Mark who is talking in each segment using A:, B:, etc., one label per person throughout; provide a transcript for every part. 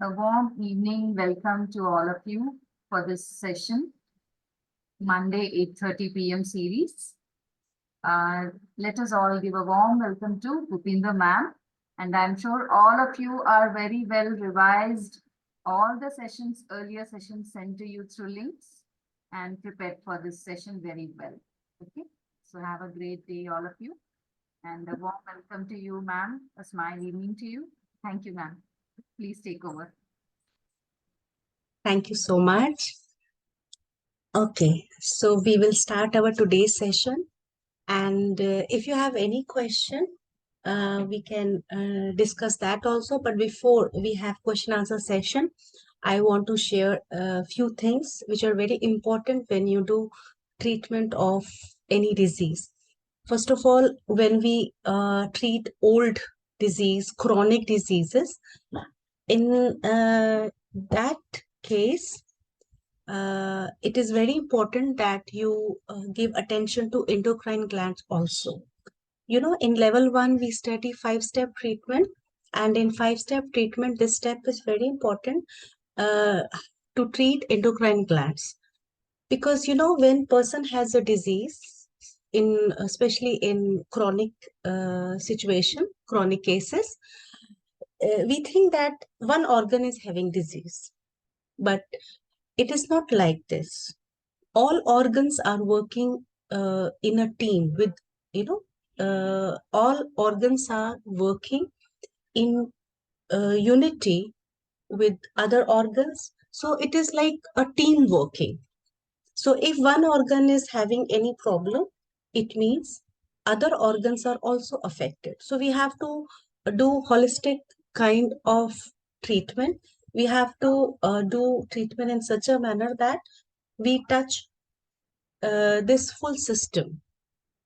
A: A warm evening welcome to all of you for this session, Monday 8:30 p.m. series. Let us all give a warm welcome to Bhupinder ma'am. And I'm sure all of you are very well revised all the sessions, earlier sessions sent to you through links and prepared for this session very well. Okay, so have a great day, all of you. And a warm welcome to you, ma'am. A smile evening to you. Thank you, ma'am. Please take over.
B: Thank you so much. Okay, so we will start our today's session. And if you have any question, we can discuss that also. But before we have question answer session, I want to share a few things which are very important when you do treatment of any disease. First of all, when we treat old disease, chronic diseases, in that case, it is very important that you give attention to endocrine glands also. You know, in level 1, we study 5-step treatment. And in 5-step treatment, this step is very important to treat endocrine glands. Because, you know, when person has a disease, especially in chronic situation, chronic cases, we think that one organ is having disease. But it is not like this. All organs are working in a team with, all organs are working in unity with other organs. So it is like a team working. So if one organ is having any problem, it means other organs are also affected. So we have to do holistic kind of treatment. We have to do treatment in such a manner that we touch this full system.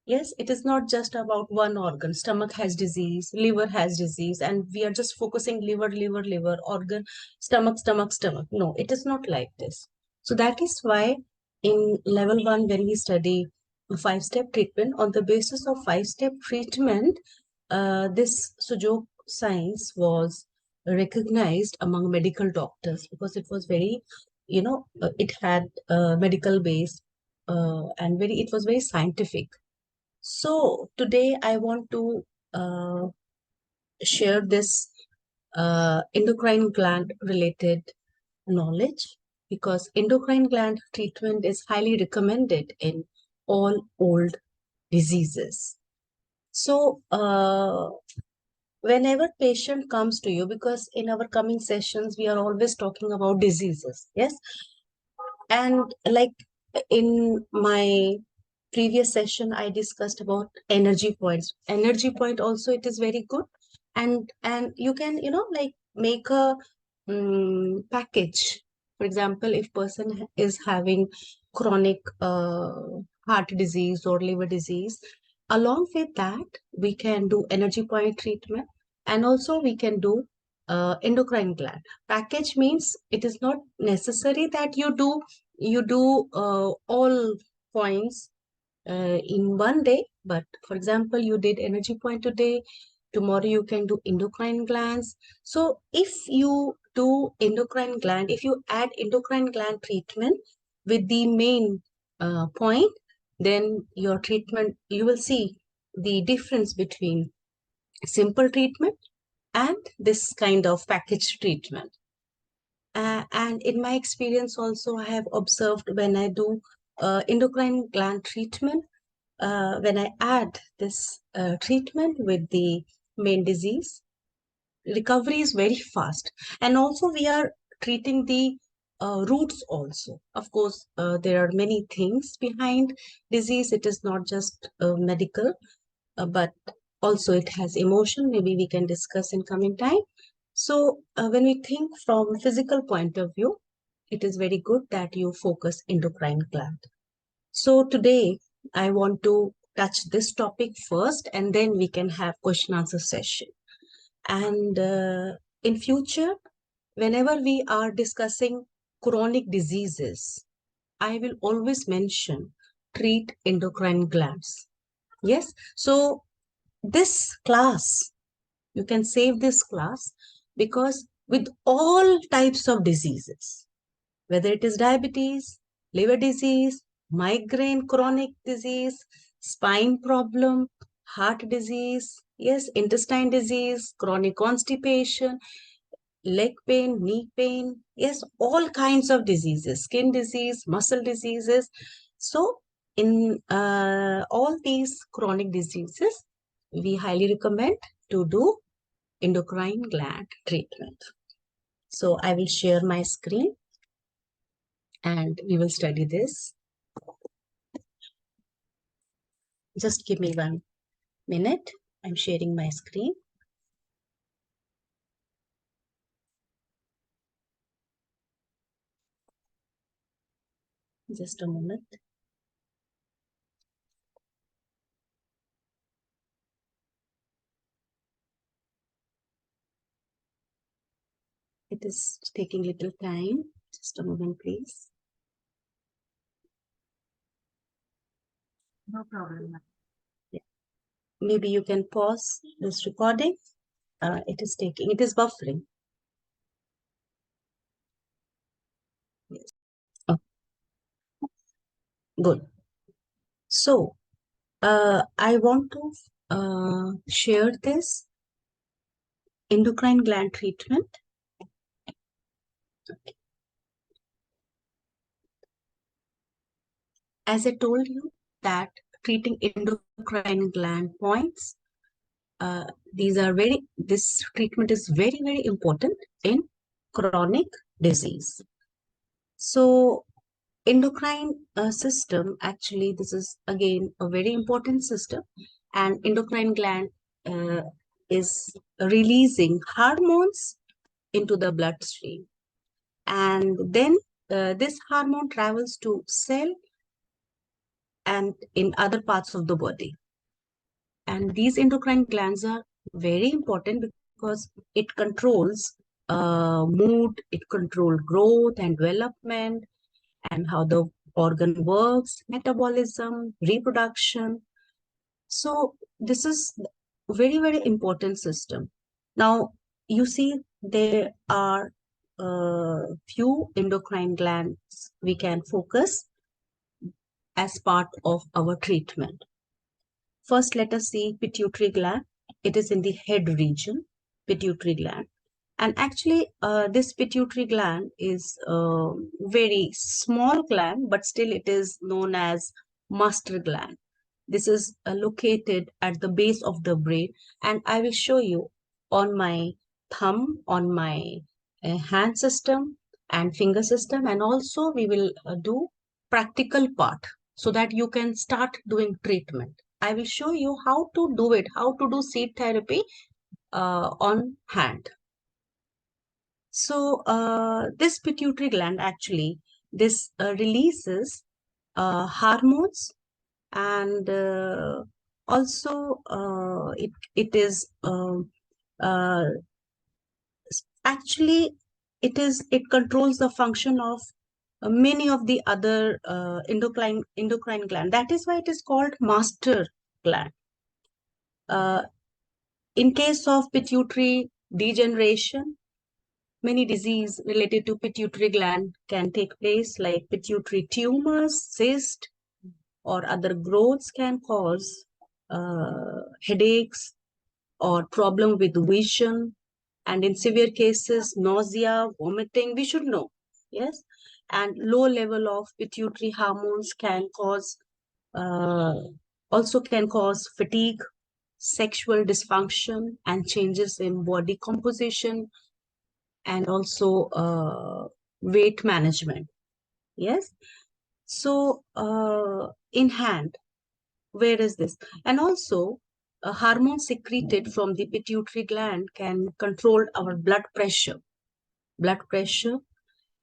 B: Yes, it is not just about one organ. Stomach has disease, liver has disease, and we are just focusing liver, organ, stomach. No, it is not like this. So that is why in level 1, when we study 5-step treatment, on the basis of 5-step treatment, this Sujok science was recognized among medical doctors because it was very, it had medical base and it was very scientific. So today I want to share this endocrine gland related knowledge, because endocrine gland treatment is highly recommended in all old diseases. So whenever patient comes to you, because in our coming sessions we are always talking about diseases, yes, and like in my previous session I discussed about energy points. Energy point also, it is very good, and you can like make a package. For example, if person is having chronic heart disease or liver disease, along with that we can do energy point treatment, and also we can do endocrine gland package. Means it is not necessary that you do all points in one day. But for example, you did energy point today, tomorrow you can do endocrine glands. So if you do endocrine gland, if you add endocrine gland treatment with the main point, then your treatment, you will see the difference between simple treatment and this kind of package treatment. And in my experience also, I have observed when I do endocrine gland treatment, when I add this treatment with the main disease, recovery is very fast. And also we are treating the roots also. Of course, there are many things behind disease. It is not just medical, but also it has emotion. Maybe we can discuss in coming time. So when we think from physical point of view, it is very good that you focus endocrine gland. So today I want to touch this topic first, and then we can have question answer session. And in future, whenever we are discussing chronic diseases, I will always mention treat endocrine glands. Yes, so this class, you can save this class, because with all types of diseases, whether it is diabetes, liver disease, migraine, chronic disease, spine problem, heart disease, yes, intestine disease, chronic constipation, leg pain, knee pain, yes, all kinds of diseases, skin disease, muscle diseases. So in all these chronic diseases, we highly recommend to do endocrine gland treatment. So I will share my screen and we will study this. Just give me 1 minute. I'm sharing my screen. Just a moment. It is taking little time. Just a moment, please.
A: No problem, ma'am.
B: Yeah. Maybe you can pause this recording. It is buffering. Yes. Oh, good. So, I want to share this endocrine gland treatment. As I told you that treating endocrine gland points, this treatment is very, very important in chronic disease. So endocrine system, actually, this is again a very important system, and endocrine gland is releasing hormones into the bloodstream, and then this hormone travels to cell and in other parts of the body. And these endocrine glands are very important because it controls mood, it controls growth and development, and how the organ works, metabolism, reproduction. So this is very, very important system. Now, you see there are few endocrine glands we can focus as part of our treatment. First, let us see pituitary gland. It is in the head region, pituitary gland. And actually, this pituitary gland is a very small gland, but still it is known as master gland. This is located at the base of the brain. And I will show you on my thumb, on my hand system and finger system. And also we will do practical part so that you can start doing treatment. I will show you how to do it, how to do seed therapy on hand. So this pituitary gland actually, this releases hormones, and also it is actually it controls the function of many of the other endocrine gland. That is why it is called master gland. In case of pituitary degeneration, many disease related to pituitary gland can take place, like pituitary tumors, cyst, or other growths can cause headaches or problem with vision, and in severe cases, nausea, vomiting, we should know, yes. And low level of pituitary hormones can cause, also can cause fatigue, sexual dysfunction, and changes in body composition, and also weight management, yes. So in hand, where is this? And also a hormone secreted from the pituitary gland can control our blood pressure,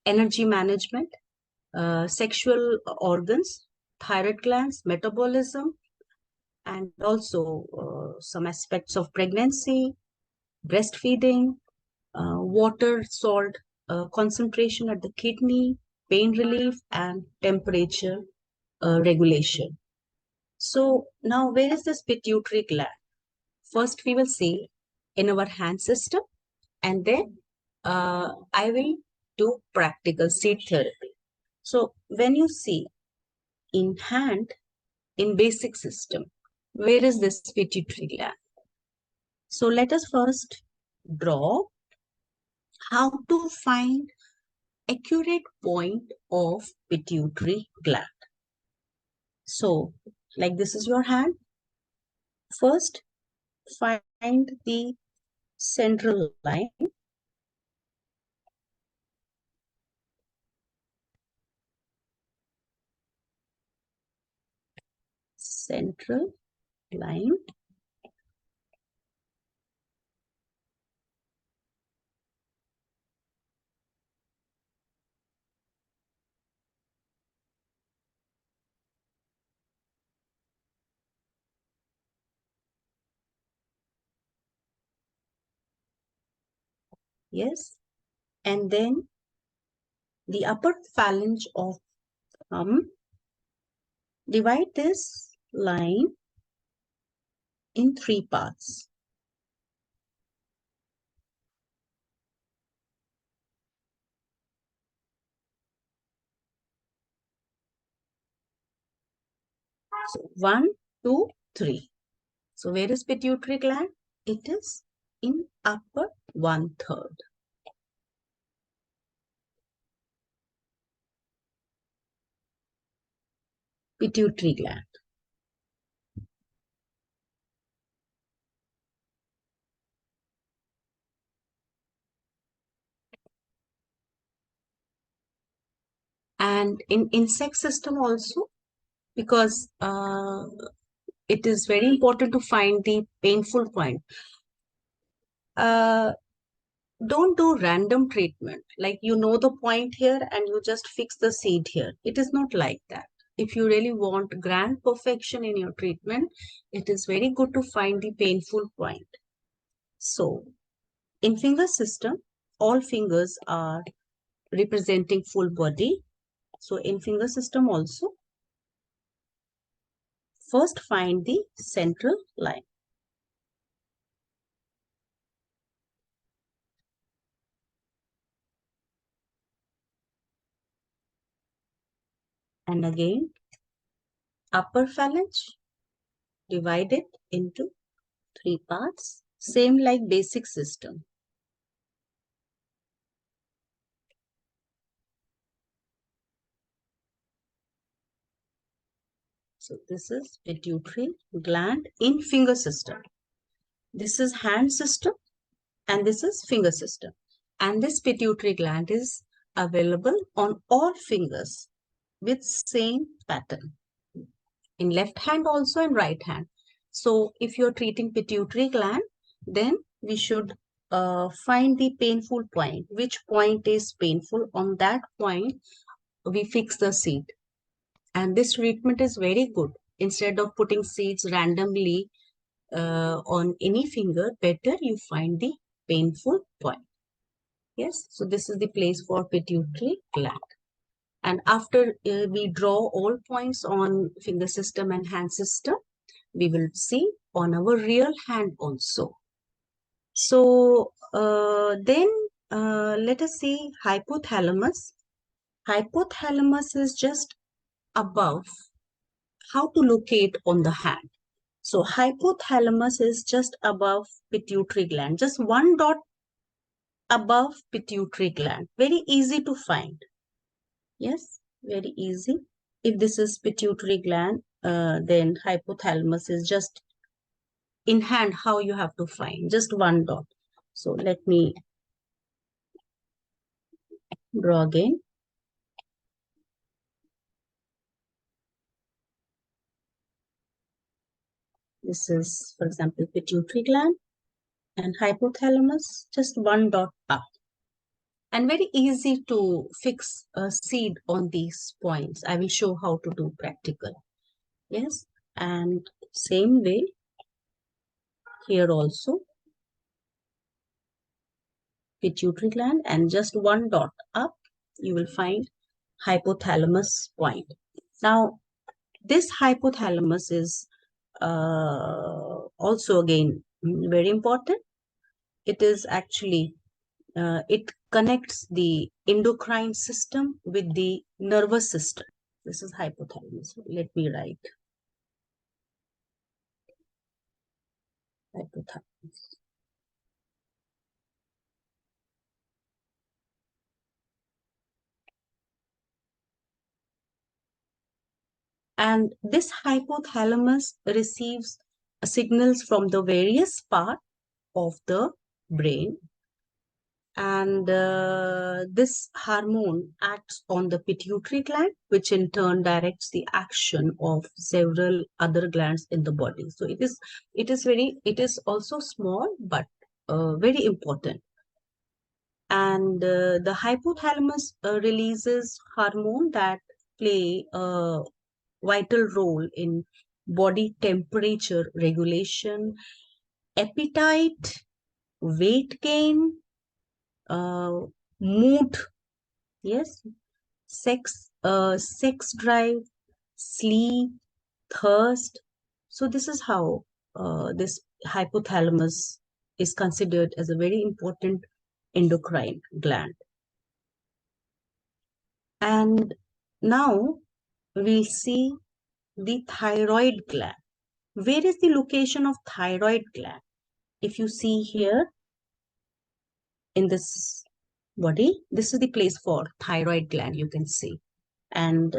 B: energy management, sexual organs, thyroid glands, metabolism, and also some aspects of pregnancy, breastfeeding, water, salt, concentration at the kidney, pain relief, and temperature regulation. So now, where is this pituitary gland? First, we will see in our hand system, and then I will do practical seed therapy. So when you see in hand, in basic system, where is this pituitary gland? So let us first draw how to find accurate point of pituitary gland. So like this is your hand. First, find the central line. Central line. Yes. And then the upper phalange of thumb. Divide this line in 3 parts. So 1, 2, 3. So where is pituitary gland? It is in upper 1/3. Pituitary gland. And in insect system also, because it is very important to find the painful point. Don't do random treatment. Like you know the point here and you just fix the seed here. It is not like that. If you really want grand perfection in your treatment, it is very good to find the painful point. So in finger system, all fingers are representing full body. So in finger system also, first find the central line. And again, upper phalange, divide it into 3 parts, same like basic system. So this is pituitary gland in finger system. This is hand system and this is finger system. And this pituitary gland is available on all fingers with same pattern. In left hand also and right hand. So if you're treating pituitary gland, then we should find the painful point. Which point is painful? On that point, we fix the seed. And this treatment is very good. Instead of putting seeds randomly on any finger, better you find the painful point. Yes, so this is the place for pituitary gland. And after we draw all points on finger system and hand system, we will see on our real hand also. So then let us see hypothalamus. Hypothalamus is just above. How to locate on the hand? So hypothalamus is just above pituitary gland, just one dot above pituitary gland. Very easy to find. Yes, very easy. If this is pituitary gland, then hypothalamus is just in hand. How you have to find? Just one dot. So let me draw again. This is, for example, pituitary gland and hypothalamus, just one dot up. And very easy to fix a seed on these points. I will show how to do practical. Yes, and same way here also, pituitary gland and just one dot up, you will find hypothalamus point. Now, this hypothalamus is also again very important. It is actually It connects the endocrine system with the nervous system. This is hypothalamus. Let me write hypothalamus. And this hypothalamus receives signals from the various parts of the brain, and this hormone acts on the pituitary gland, which in turn directs the action of several other glands in the body. So it is also small but very important. And the hypothalamus releases hormone that play a vital role in body temperature regulation, appetite, weight gain, uh, mood, yes, sex drive, sleep, thirst. So this is how this hypothalamus is considered as a very important endocrine gland. And now we'll see the thyroid gland. Where is the location of thyroid gland? If you see here in this body, this is the place for thyroid gland, you can see. And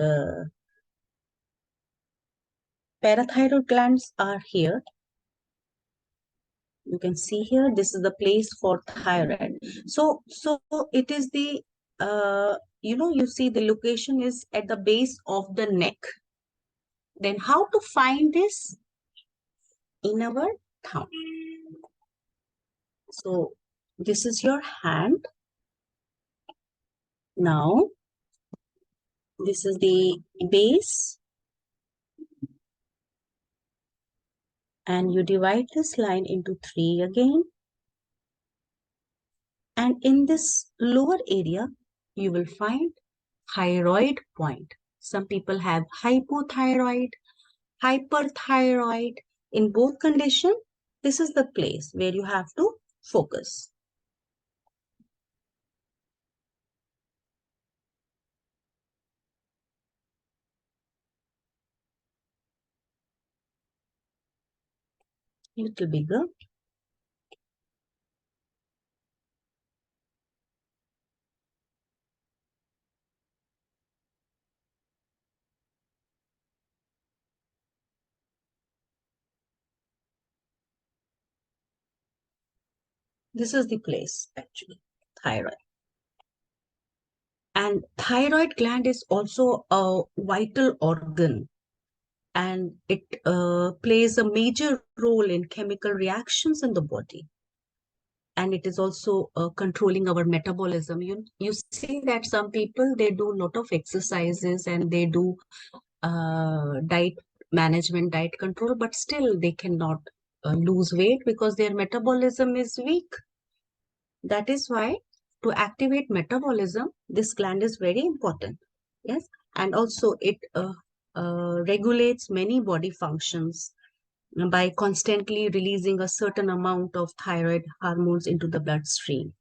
B: parathyroid glands are here. You can see here, this is the place for thyroid. So it is the, you see the location is at the base of the neck. Then how to find this? In our thumb. So this is your hand. Now, this is the base. And you divide this line into 3 again. And in this lower area, you will find thyroid point. Some people have hypothyroid, hyperthyroid. In both conditions, this is the place where you have to focus. Little bigger. This is the place actually, thyroid. And thyroid gland is also a vital organ, and it plays a major role in chemical reactions in the body. And it is also controlling our metabolism. You see that some people, they do a lot of exercises and they do diet management, diet control, but still they cannot lose weight because their metabolism is weak. That is why to activate metabolism, this gland is very important. Yes, and also it regulates many body functions by constantly releasing a certain amount of thyroid hormones into the bloodstream.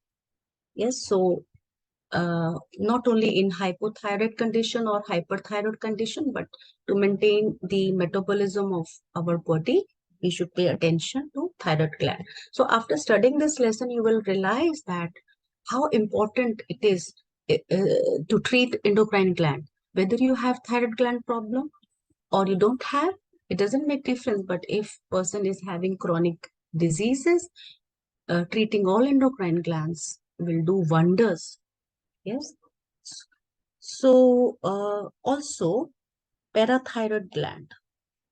B: Yes, so not only in hypothyroid condition or hyperthyroid condition, but to maintain the metabolism of our body, we should pay attention to thyroid gland. So after studying this lesson, you will realize that how important it is to treat endocrine gland. Whether you have thyroid gland problem or you don't have, it doesn't make difference. But if person is having chronic diseases, treating all endocrine glands will do wonders. Yes. So also parathyroid gland,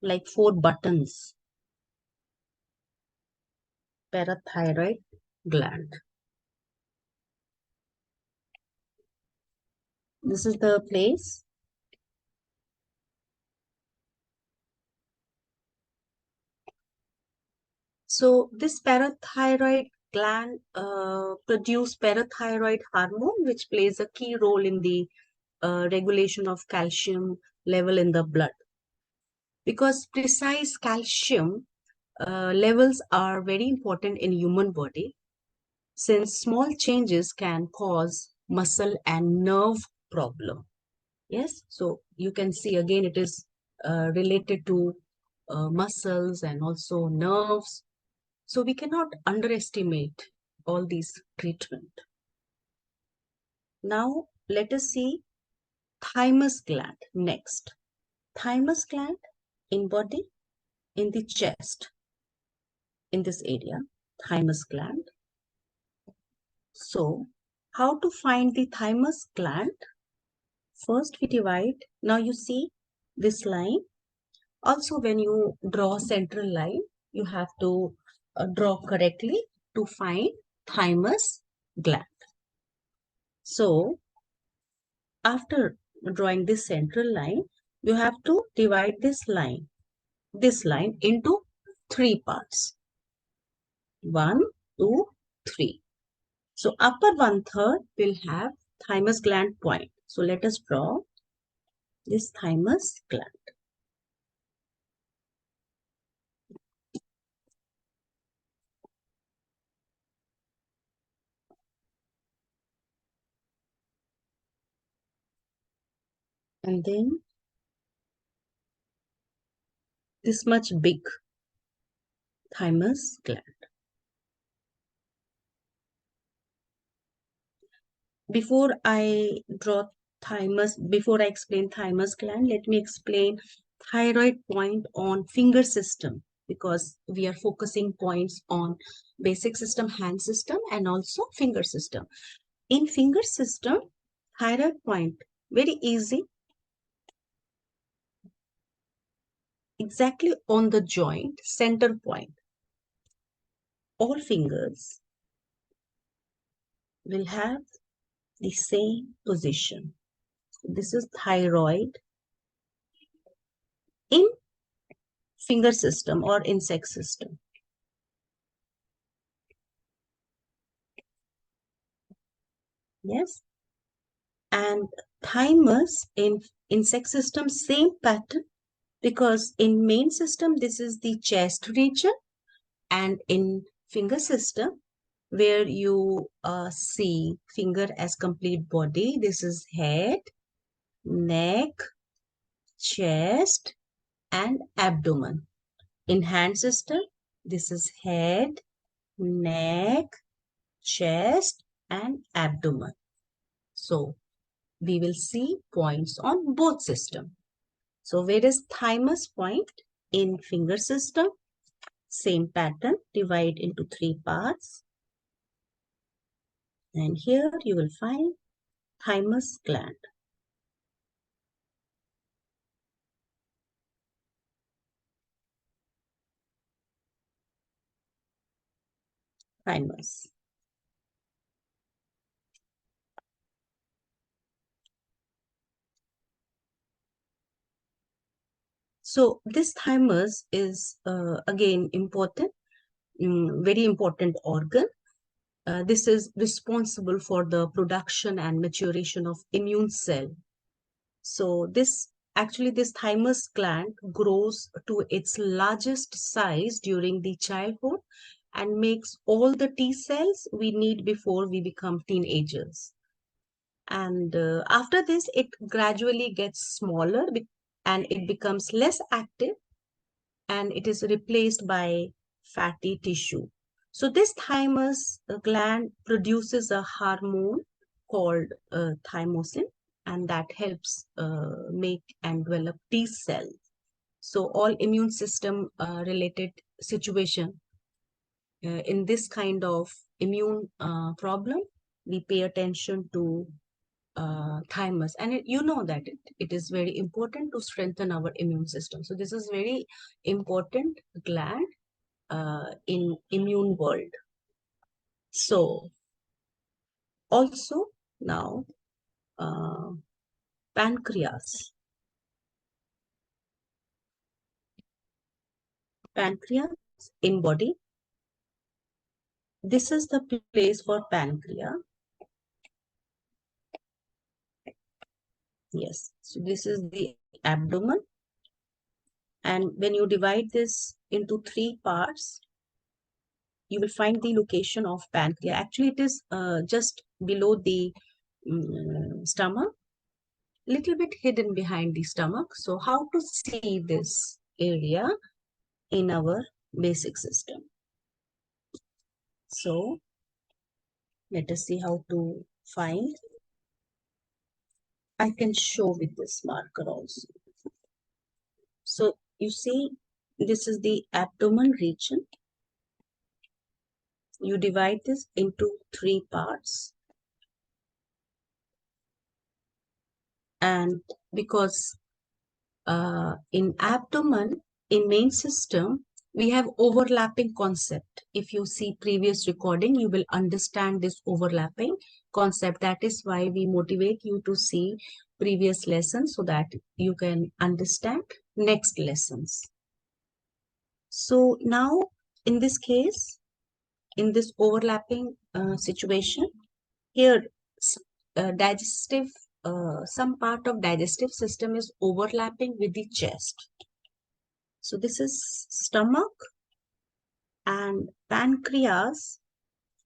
B: like 4 buttons. Parathyroid gland. This is the place. So this parathyroid gland produce parathyroid hormone, which plays a key role in the regulation of calcium level in the blood. Because precise calcium levels are very important in human body. since small changes can cause muscle and nerve problem. Yes, so you can see again it is related to muscles and also nerves. So we cannot underestimate all these treatment. Now let us see thymus gland next. Thymus gland in body, in the chest, in this area, thymus gland. So how to find the thymus gland? First we divide. Now you see this line. Also when you draw central line, you have to draw correctly to find thymus gland. So after drawing this central line, you have to divide this line into 3 parts. 1, 2, 3. So upper 1/3 will have thymus gland point. So let us draw this thymus gland. And then this much big thymus gland. Before I explain thymus gland, let me explain thyroid point on finger system, because we are focusing points on basic system, hand system, and also finger system. In finger system, thyroid point, very easy, exactly on the joint, center point. All fingers will have the same position. This is thyroid in finger system or insect system. Yes. And thymus in insect system, same pattern, because in main system, this is the chest region, and in finger system, where you see finger as complete body, this is head, neck, chest, and abdomen. In hand system, this is head, neck, chest, and abdomen. So we will see points on both systems. So where is thymus point? In finger system, same pattern, divide into 3 parts. And here you will find thymus gland. Thymus. So this thymus is again important, very important organ. This is responsible for the production and maturation of immune cell. So this thymus gland grows to its largest size during the childhood and makes all the T cells we need before we become teenagers. And after this, it gradually gets smaller and it becomes less active, and it is replaced by fatty tissue. So this thymus gland produces a hormone called thymosin, and that helps make and develop T cells. So all immune system related situation in this kind of immune problem, we pay attention to thymus, and you know that it is very important to strengthen our immune system. So this is very important gland in immune world. So also now pancreas in body, this is the place for pancreas. Yes, so this is the abdomen, and when you divide this into 3 parts, you will find the location of pancreas. Actually, it is just below the stomach, little bit hidden behind the stomach. So how to see this area in our basic system? So let us see how to find. I can show with this marker also. So you see, this is the abdomen region. You divide this into 3 parts. And because in abdomen, in main system, we have overlapping concept. If you see previous recording, you will understand this overlapping concept. That is why we motivate you to see previous lessons so that you can understand next lessons. So now in this case, in this overlapping situation, here digestive, some part of digestive system is overlapping with the chest. So this is stomach and pancreas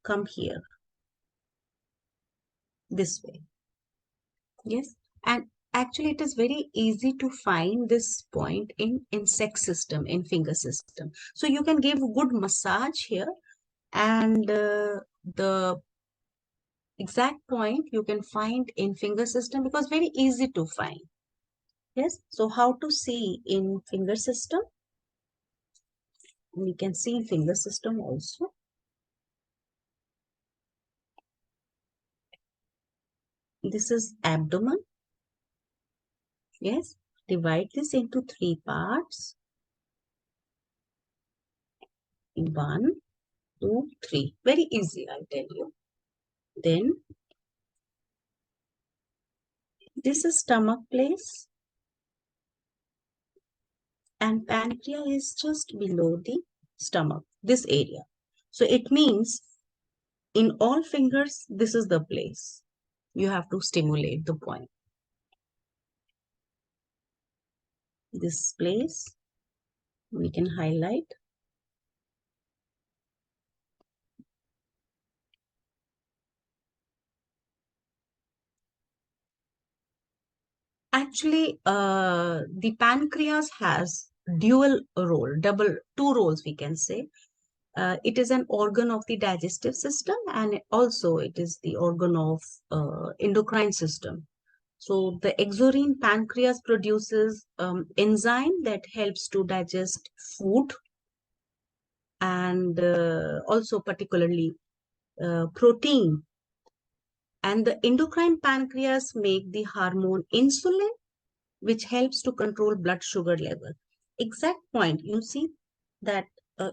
B: come here this way. Yes, and actually it is very easy to find this point in insect system, in finger system. So you can give good massage here, and the exact point you can find in finger system because very easy to find. Yes, so how to see in finger system? We can see in finger system also. This is abdomen. Yes, divide this into 3 parts. 1, 2, 3. Very easy, I'll tell you. Then this is stomach place, and pancreas is just below the stomach, this area. So it means in all fingers, this is the place. You have to stimulate the point. This place we can highlight. Actually, the pancreas has dual role, two roles we can say. It is an organ of the digestive system, and also it is the organ of endocrine system. So the exorine pancreas produces enzyme that helps to digest food, and also particularly protein. And the endocrine pancreas make the hormone insulin, which helps to control blood sugar level. Exact point, you see that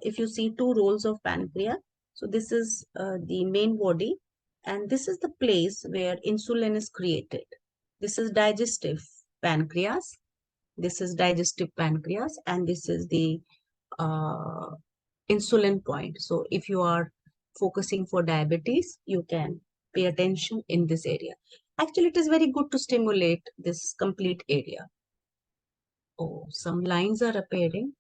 B: if you see 2 roles of pancreas, so this is the main body, and this is the place where insulin is created. This is digestive pancreas, this is digestive pancreas, and this is the insulin point. So if you are focusing for diabetes, you can pay attention in this area. Actually, it is very good to stimulate this complete area. Oh, some lines are appearing.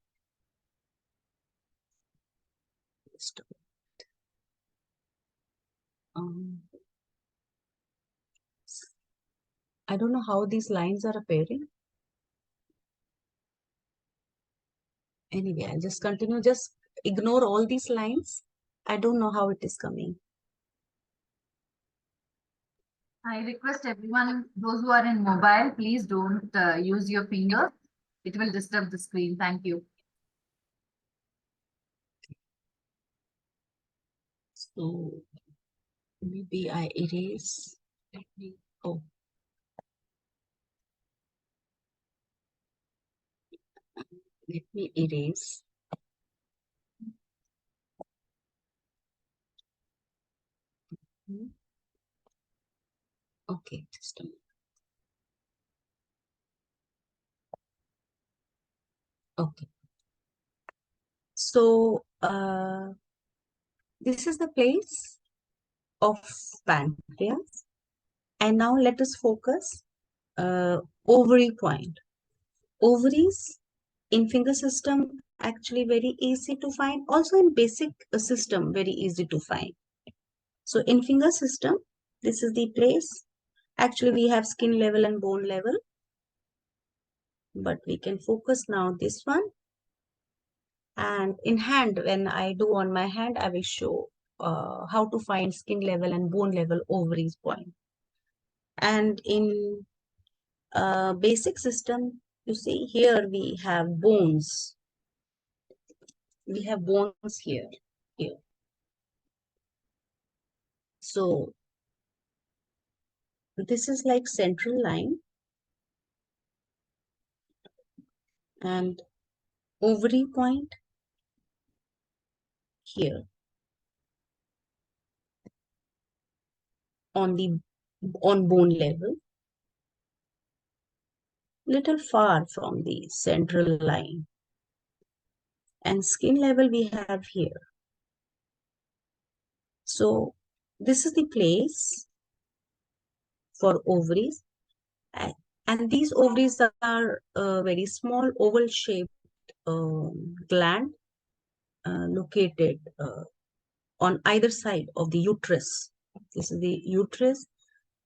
B: I don't know how these lines are appearing. Anyway, I'll just continue. Just ignore all these lines. I don't know how it is coming.
A: I request everyone, those who are in mobile, please don't use your finger. It will disturb the screen. Thank you.
B: So maybe I erase. Oh. Let me erase. Okay, just a minute. Okay. So this is the place of pancreas. And now let us focus ovary point. Ovaries in finger system actually very easy to find. Also in basic system, very easy to find. So in finger system, this is the place. Actually, we have skin level and bone level, but we can focus now this one. And in hand, when I do on my hand, I will show how to find skin level and bone level ovaries point. And in basic system, you see here we have bones. We have bones here. So this is like central line, and ovary point here on bone level, little far from the central line, and skin level we have here. So this is the place for ovaries, and these ovaries are very small oval shaped gland located on either side of the uterus. This is the uterus.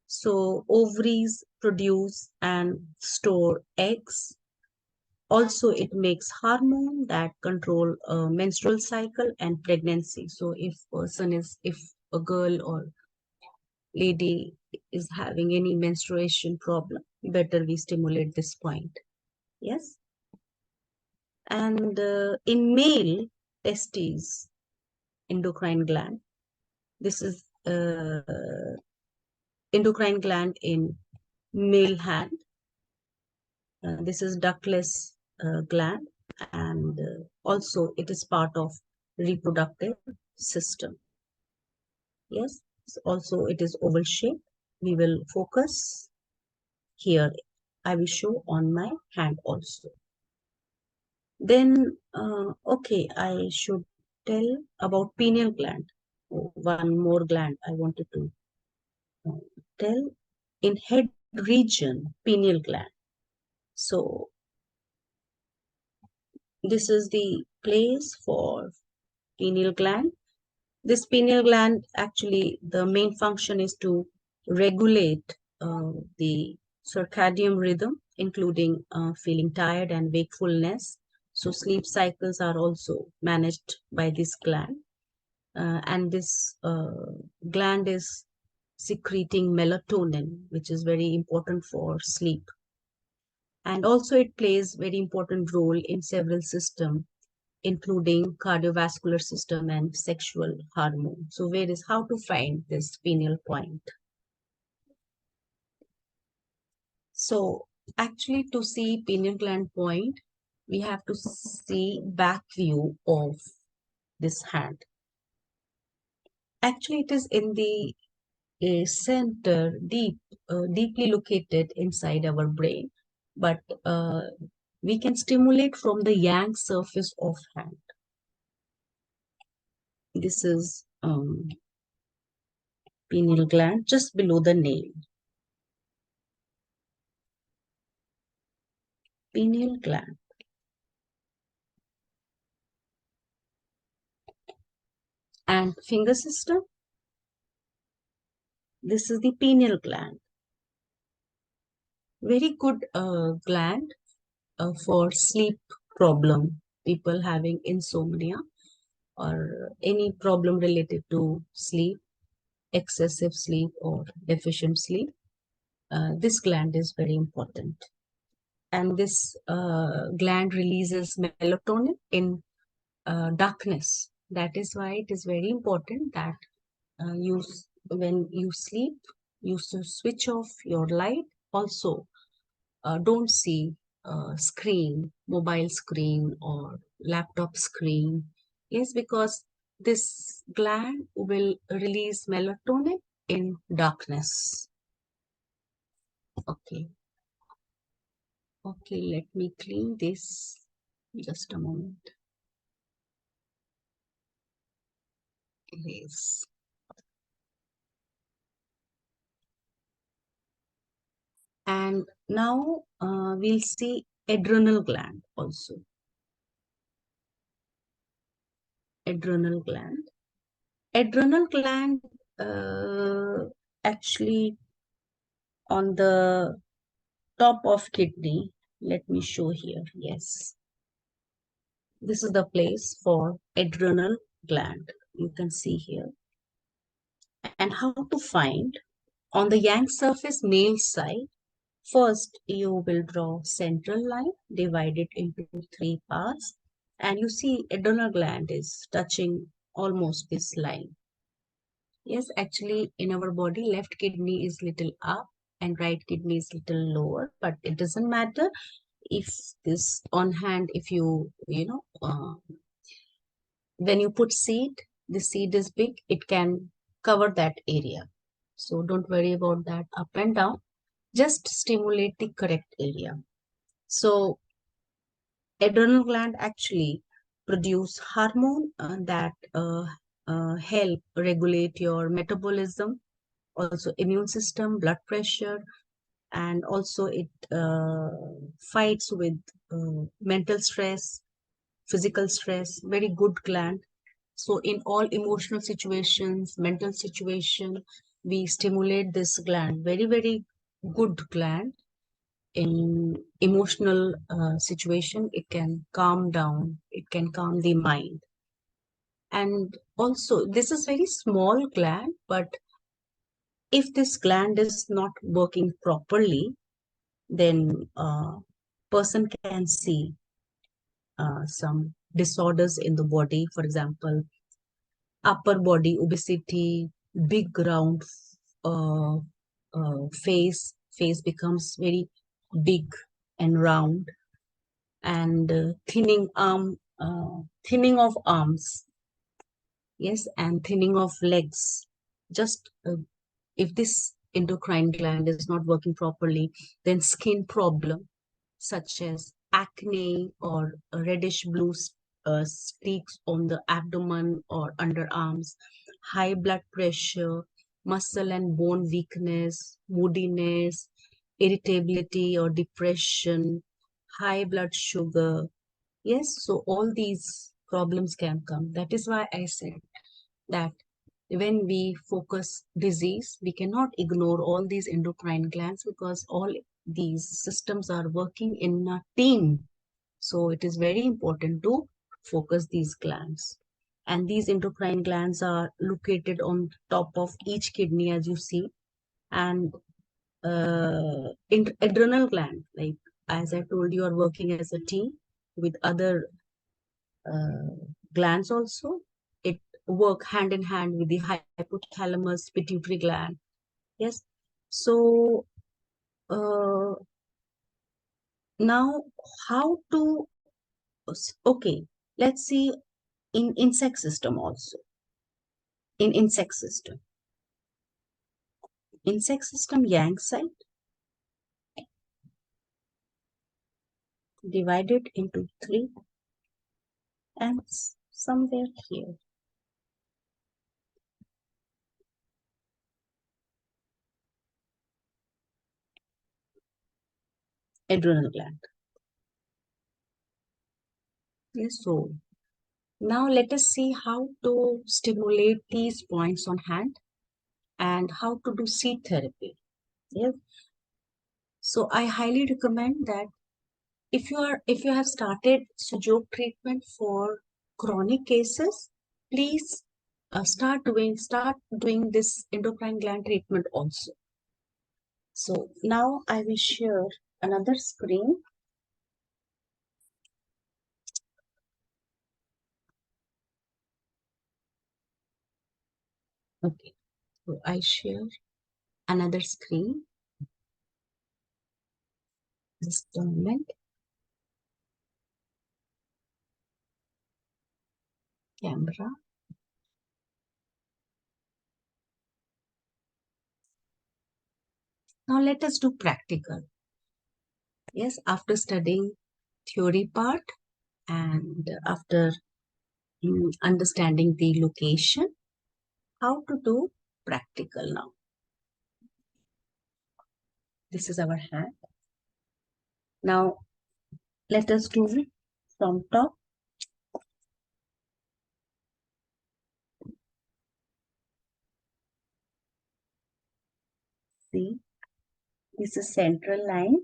B: So ovaries produce and store eggs. Also, it makes hormone that control menstrual cycle and pregnancy. So if a girl or lady is having any menstruation problem, better we stimulate this point. Yes. And in male, testes, endocrine gland. This is endocrine gland in male hand. This is ductless gland, and also it is part of reproductive system. Yes, also it is oval shape. We will focus here. I will show on my hand also. Then, okay, I should tell about pineal gland. One more gland I wanted to tell. In head region, pineal gland. So this is the place for pineal gland. This pineal gland, actually, the main function is to regulate the circadian rhythm, including feeling tired and wakefulness. So sleep cycles are also managed by this gland. And this gland is secreting melatonin, which is very important for sleep. And also it plays very important role in several systems, including cardiovascular system and sexual hormone. So where is how to find this pineal point? So actually to see pineal gland point, we have to see back view of this hand. Actually it is in the center, deeply located inside our brain, but we can stimulate from the yang surface of hand. This is pineal gland just below the nail. Pineal gland. And finger system. This is the pineal gland. Very good gland for sleep problem. People having insomnia or any problem related to sleep, excessive sleep or deficient sleep. This gland is very important. And this gland releases melatonin in darkness. That is why it is very important that when you sleep, you switch off your light. Also, don't see screen, mobile screen or laptop screen. Yes, because this gland will release melatonin in darkness. Okay. Okay, let me clean this. Just a moment. Yes. And now we'll see adrenal gland also. adrenal gland. Adrenal gland actually on the top of kidney. Let me show here. Yes, this is the place for adrenal gland. You can see here. And how to find on the yang surface male side. First, you will draw central line divided into three parts, and you see adrenal gland is touching almost this line. Yes, actually in our body, left kidney is little up and right kidney is little lower, but it doesn't matter if this on hand, if when you put seed, the seed is big, it can cover that area. So don't worry about that up and down. Just stimulate the correct area. So adrenal gland actually produce hormone that help regulate your metabolism, also immune system, blood pressure, and also it fights with mental stress, physical stress. Very good gland. So in all emotional situations, mental situation, we stimulate this gland. Very, very good gland. In emotional situation, it can calm down, it can calm the mind. And also, this is very small gland, but if this gland is not working properly, then person can see some disorders in the body. For example, upper body obesity, big round uh, face becomes very big and round, and thinning of arms, yes, and thinning of legs. Just if this endocrine gland is not working properly, then skin problem such as acne or reddish blue streaks on the abdomen or underarms, high blood pressure, muscle and bone weakness, moodiness, irritability or depression, high blood sugar. Yes, so all these problems can come. That is why I said that when we focus disease, we cannot ignore all these endocrine glands because all these systems are working in a team. So it is very important to focus these glands. And these endocrine glands are located on top of each kidney, as you see. And adrenal gland, like as I told you, are working as a team with other glands also. It work hand in hand with the hypothalamus pituitary gland. Yes. So now how to, okay, let's see in insect system also. In insect system yang side divided into three, and somewhere here adrenal gland. Yes, so now let us see how to stimulate these points on hand and how to do seed therapy. Yes. So I highly recommend that if you have started Sujok treatment for chronic cases, please start doing this endocrine gland treatment also. So now I will share another screen. Okay, so I share another screen. Just a moment. Camera. Now let us do practical. Yes, after studying theory part and after understanding the location, how to do practical now. This is our hand. Now let us do from top. see, this is central line.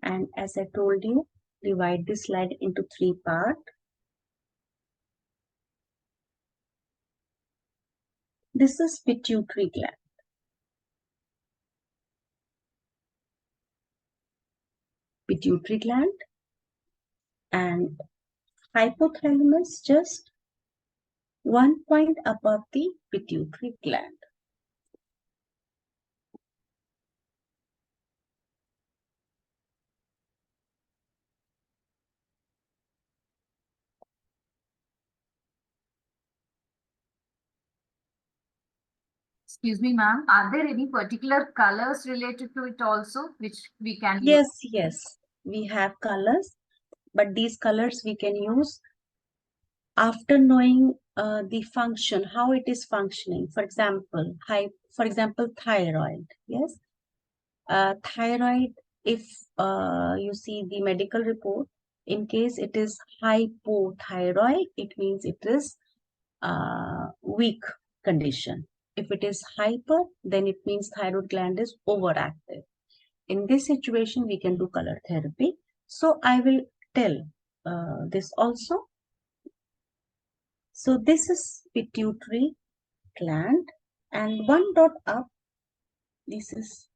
B: And as I told you, divide this line into 3 parts. This is pituitary gland. Pituitary gland and hypothalamus just 1 point above the pituitary gland.
A: Excuse me, ma'am. Are there any particular colors related to it also, which we can use?
B: Yes, yes, we have colors, but these colors we can use after knowing the function, how it is functioning. For example, thyroid. Yes, thyroid. If you see the medical report, in case it is hypothyroid, it means it is weak condition. If it is hyper, then it means thyroid gland is overactive. In this situation, we can do color therapy. So I will tell this also. So this is pituitary gland, and 1 dot up, this is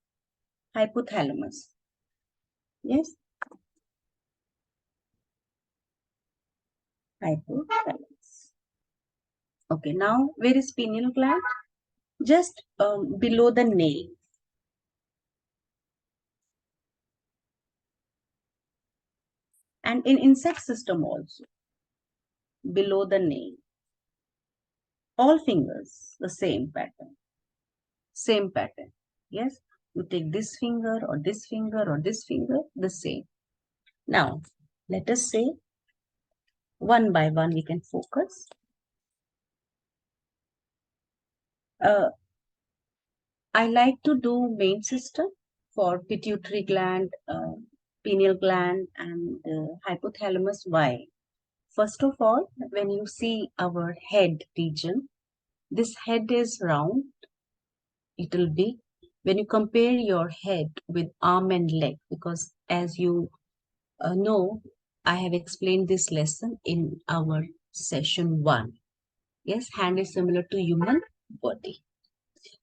B: hypothalamus. Yes, hypothalamus. Okay, now where is pineal gland? Just below the nail. And in insect system also, below the nail. All fingers, the same pattern. Same pattern. Yes, you take this finger or this finger or this finger, the same. Now, let us say one by one we can focus. I like to do main system for pituitary gland, pineal gland, and hypothalamus. Why? First of all, when you see our head region, this head is round, little big. When you compare your head with arm and leg, because as you know, I have explained this lesson in our session 1. Yes, hand is similar to human body.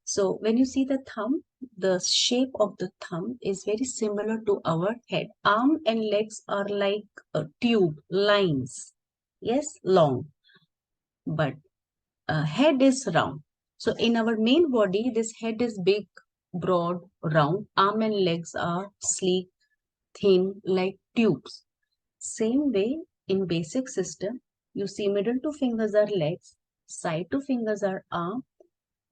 B: So when you see the thumb, the shape of the thumb is very similar to our head. Arm and legs are like a tube, lines. Yes, long. But head is round. So in our main body, this head is big, broad, round. Arm and legs are sleek, thin, like tubes. Same way in basic system, you see middle 2 fingers are legs, side 2 fingers are arm.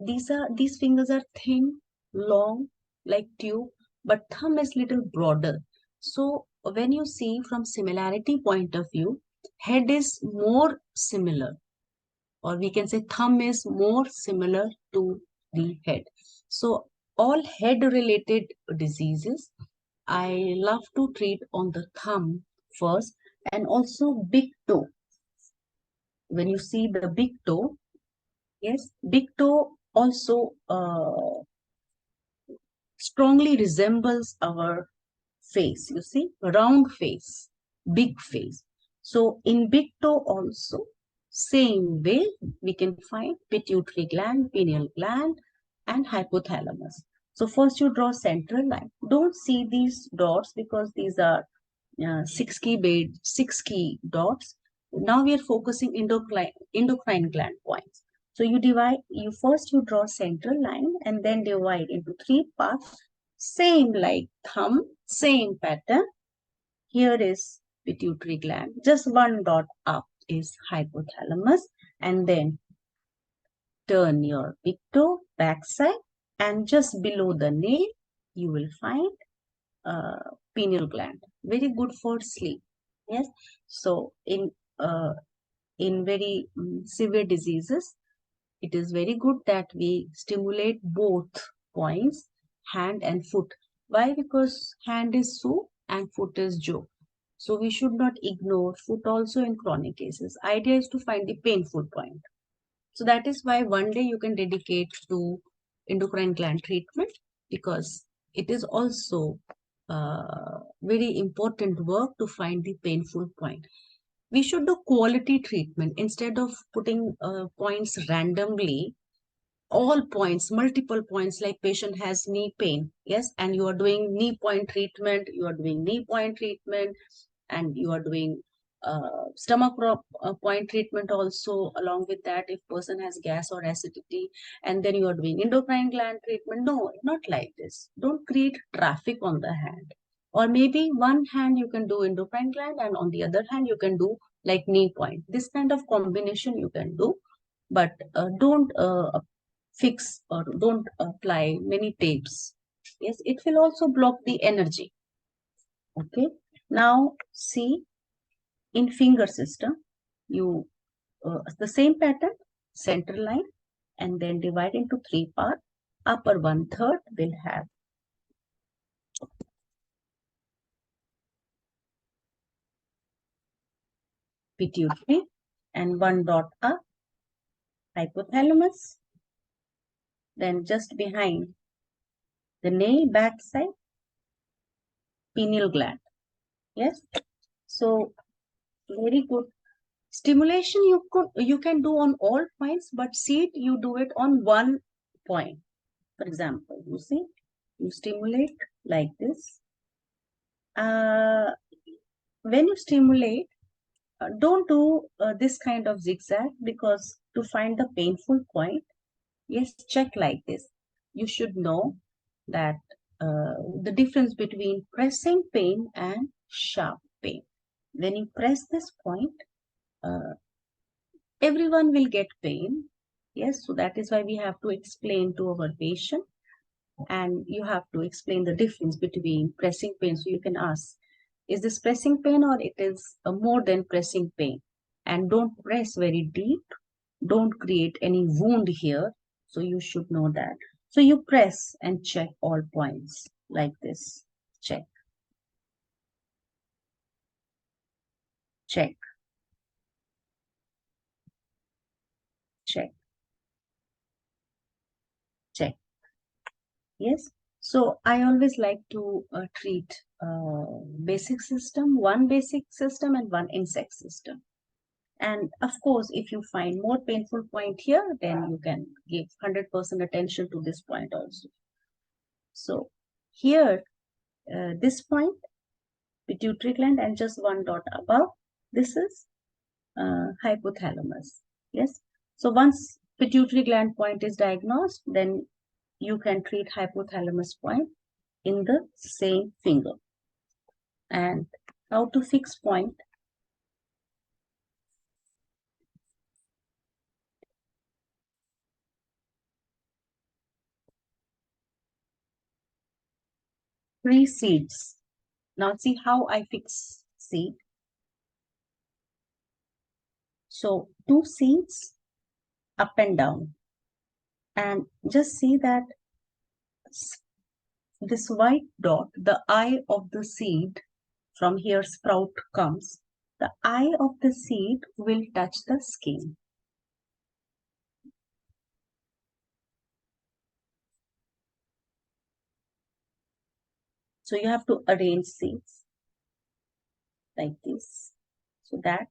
B: These fingers are thin, long, like tube, but thumb is little broader. So when you see from similarity point of view, head is more similar, or we can say thumb is more similar to the head. So all head related diseases, I love to treat on the thumb first, and also big toe. When you see the big toe, yes, big toe also strongly resembles our face. You see, round face, big face. So in big toe also, same way we can find pituitary gland, pineal gland, and hypothalamus. So first you draw central line. Don't see these dots because these are 6 key dots. Now we are focusing endocrine gland points. So you first draw central line and then divide into 3 parts, same like thumb, same pattern. Here is pituitary gland, just 1 dot up is hypothalamus, and then turn your big toe backside, and just below the nail you will find pineal gland, very good for sleep. Yes, so in very severe diseases, it is very good that we stimulate both points, hand and foot. Why? Because hand is su and foot is jo. So we should not ignore foot also in chronic cases. Idea is to find the painful point. So that is why one day you can dedicate to endocrine gland treatment, because it is also very important work to find the painful point. We should do quality treatment instead of putting points randomly. All points, multiple points, like patient has knee pain, yes, and you are doing knee point treatment, and you are doing stomach point treatment also along with that if person has gas or acidity, and then you are doing endocrine gland treatment. No, not like this. Don't create traffic on the hand. Or maybe one hand you can do endocrine gland and on the other hand you can do like knee point. This kind of combination you can do, but don't fix or don't apply many tapes. Yes, it will also block the energy. Okay, now see, in finger system, you the same pattern, center line, and then divide into 3 parts. Upper 1/3 will have pituitary, and 1 dot up hypothalamus. Then just behind the nail back side, pineal gland. Yes, so very good. Stimulation you can do on all points, but seat you do it on one point. For example, you see, you stimulate like this. When you stimulate, don't do this kind of zigzag, because to find the painful point, yes, check like this. You should know that the difference between pressing pain and sharp pain. When you press this point, everyone will get pain. Yes, so that is why we have to explain to our patient, and you have to explain the difference between pressing pain. So you can ask, is this pressing pain or it is more than pressing pain? And don't press very deep. Don't create any wound here. So you should know that. So you press and check all points like this. Check. Check. Check. Check. Yes. So I always like to treat basic system, one basic system and one insect system. And of course, if you find more painful point here, then you can give 100% attention to this point also. So here, this point, pituitary gland, and just 1 dot above, this is hypothalamus. Yes. So once pituitary gland point is diagnosed, then you can treat hypothalamus point in the same finger. And how to fix point? Three seeds. Now see how I fix seed. So 2 seeds up and down. And just see that this white dot, the eye of the seed, from here sprout comes, the eye of the seed will touch the skin. So you have to arrange seeds like this, so that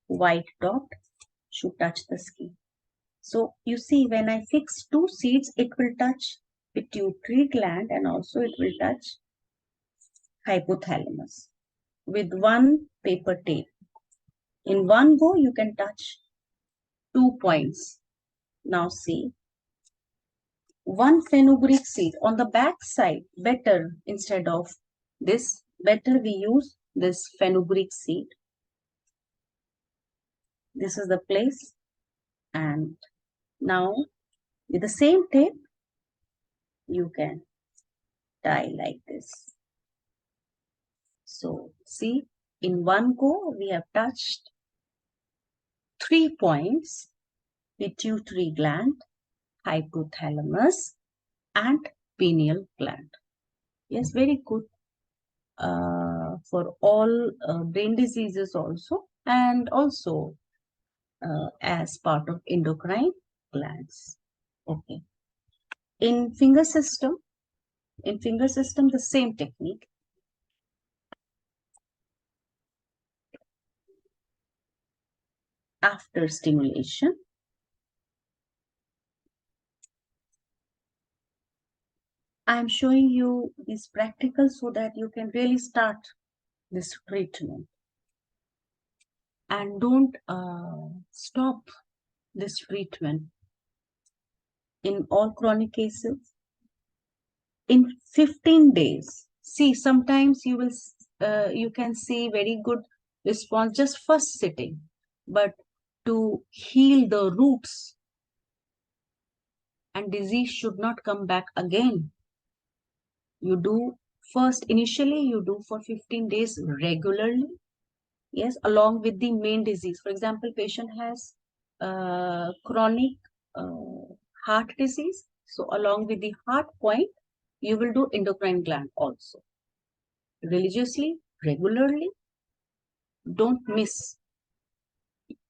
B: white dot should touch the skin. So you see, when I fix 2 seeds, it will touch pituitary gland and also it will touch hypothalamus with 1 paper tape. In one go, you can touch 2 points. Now see, 1 fenugreek seed on the back side, better instead of this, better we use this fenugreek seed. This is the place, and now with the same tape, you can tie like this. So see, in one go, we have touched 3 points: pituitary gland, hypothalamus, and pineal gland. Yes, very good for all brain diseases also, and also as part of endocrine glands. Okay. In finger system, the same technique. After stimulation, I am showing you this practical so that you can really start this treatment. And don't stop this treatment in all chronic cases. In 15 days, see, sometimes you can see very good response just first sitting, but to heal the roots and disease should not come back again, you do first, initially you do for 15 days regularly, yes, along with the main disease. For example, patient has chronic heart disease, so along with the heart point, you will do endocrine gland also. Religiously, regularly, don't miss.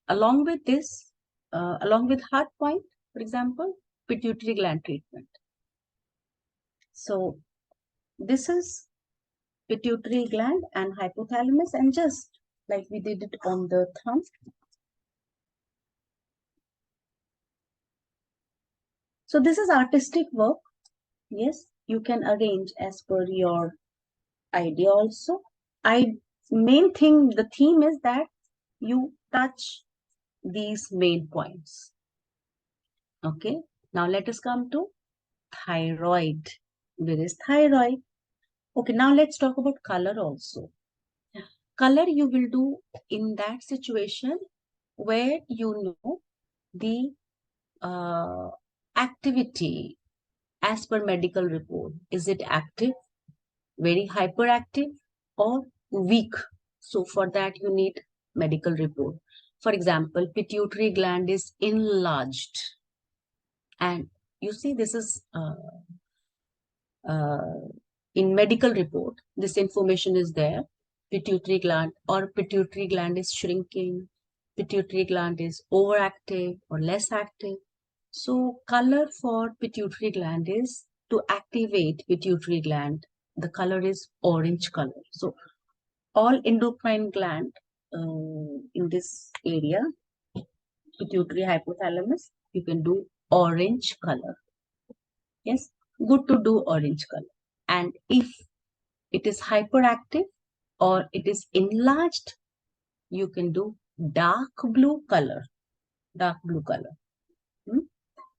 B: Along with this, along with heart point, for example, pituitary gland treatment. So this is pituitary gland and hypothalamus, and just like we did it on the thumb. So this is artistic work. Yes, you can arrange as per your idea also. Main thing, the theme is that you touch these main points. Okay, now let us come to thyroid. Where is thyroid? Okay, now let's talk about color also. Color you will do in that situation where you know the activity as per medical report. Is it active, very hyperactive, or weak? So for that you need medical report. For example, pituitary gland is enlarged, and you see this is in medical report, this information is there. Pituitary gland or pituitary gland is shrinking, pituitary gland is overactive or less active. So color for pituitary gland is, to activate pituitary gland, the color is orange color. So all endocrine gland in this area, pituitary, hypothalamus, you can do orange color. Yes, good to do orange color. And if it is hyperactive or it is enlarged, you can do dark blue color. Dark blue color.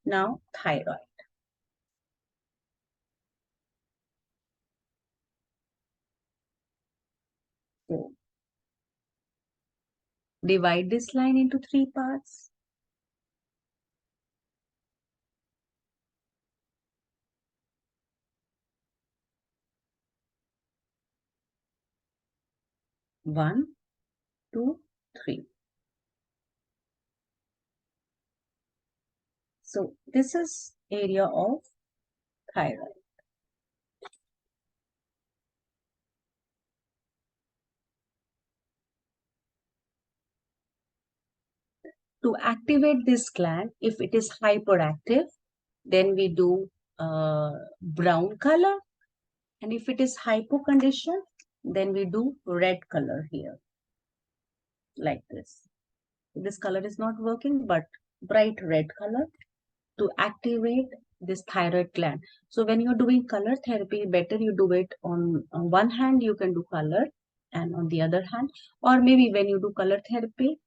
B: Now, thyroid. So, divide this line into 3 parts. One, two, three. So, this is area of thyroid. To activate this gland, if it is hyperactive, then we do brown color. And if it is hypo condition, then we do red color here. Like this. This color is not working, but bright red color to activate this thyroid gland. So when you're doing color therapy, better you do it on one hand, you can do color, and on the other hand, or maybe when you do color therapy,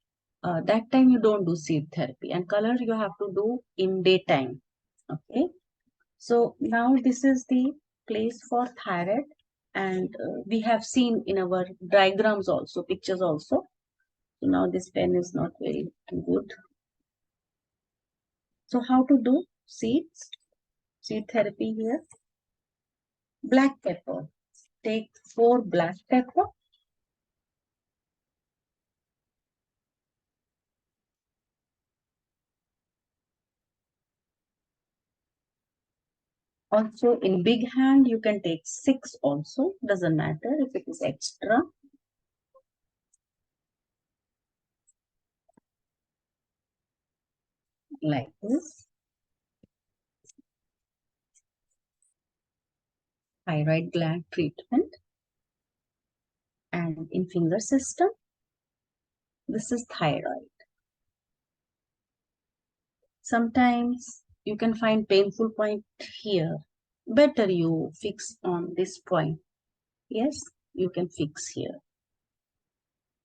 B: that time you don't do seed therapy, and color you have to do in daytime. Okay. So now this is the place for thyroid, and we have seen in our diagrams also, pictures also. So now this pen is not very good. So how to do seeds? Seed therapy here. Black pepper. Take 4 black pepper. Also in big hand you can take 6 also. Doesn't matter if it is extra. like this. Thyroid gland treatment. And in finger system, this is thyroid. Sometimes you can find painful point here. Better you fix on this point. Yes, you can fix here.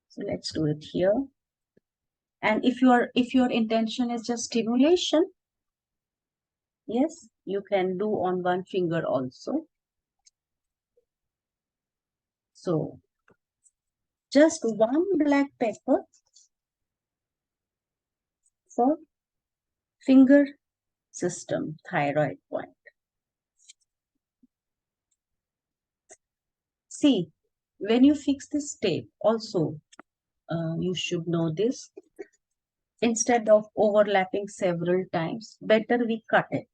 B: So let's do it here. And if your intention is just stimulation, yes, you can do on one finger also. So just one black pepper for finger system thyroid point. See, when you fix this tape, also you should know this. Instead of overlapping several times, better we cut it.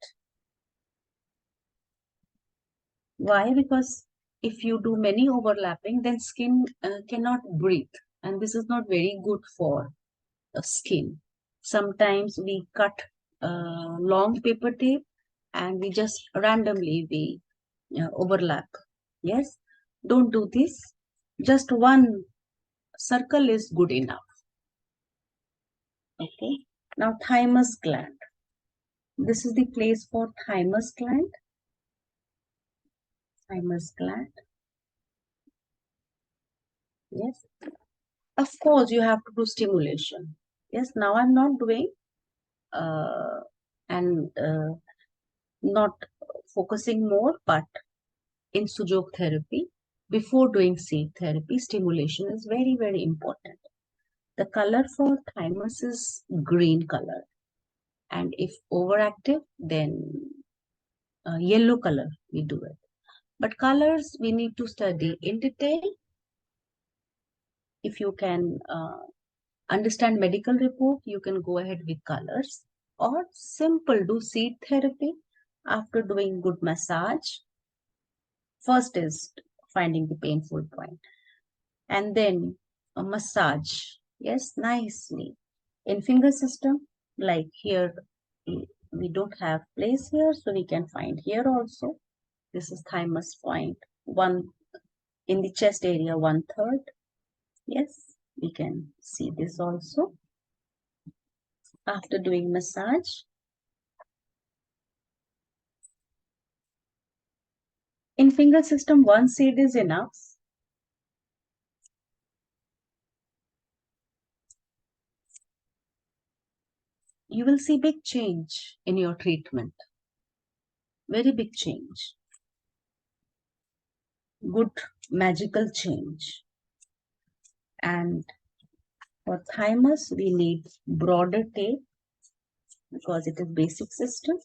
B: Why? Because if you do many overlapping, then skin cannot breathe, and this is not very good for the skin. Sometimes we cut long paper tape and we just randomly we overlap. Yes, don't do this. Just one circle is good enough. Okay. Now thymus gland. This is the place for thymus gland. Thymus gland. Yes. Of course, you have to do stimulation. Yes. Now I'm not doing and not focusing more, but in Sujok therapy, before doing seed therapy, stimulation is very, very important. The color for thymus is green color. And if overactive, then yellow color, we do it. But colors, we need to study in detail. If you can understand medical report, you can go ahead with colors. Or simple, do seed therapy after doing good massage. First is finding the painful point. And then a massage. Yes, nicely. In finger system, like here, we don't have place here, so we can find here also. This is thymus point. One in the chest area, 1/3. Yes, we can see this also. After doing massage, in finger system, one seed is enough. You will see big change in your treatment. Very big change. Good magical change. And for thymus, we need broader tape because it is basic system.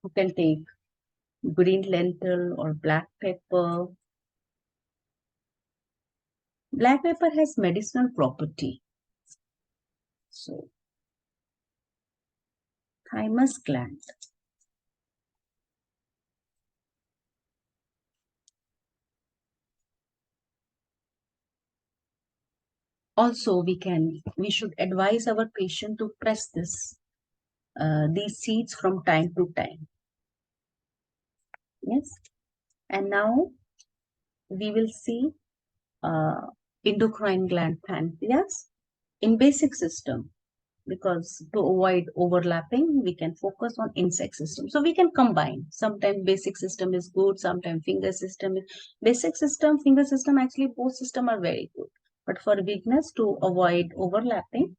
B: You can take green lentil or black pepper. Black pepper has medicinal property. So, thymus gland. Also, we should advise our patient to press these seeds from time to time. Yes. And now we will see endocrine gland pancreas in basic system, because to avoid overlapping, we can focus on insect system. So we can combine. Sometimes basic system is good, sometimes finger system is basic system, finger system, actually both system are very good. But for beginners, to avoid overlapping,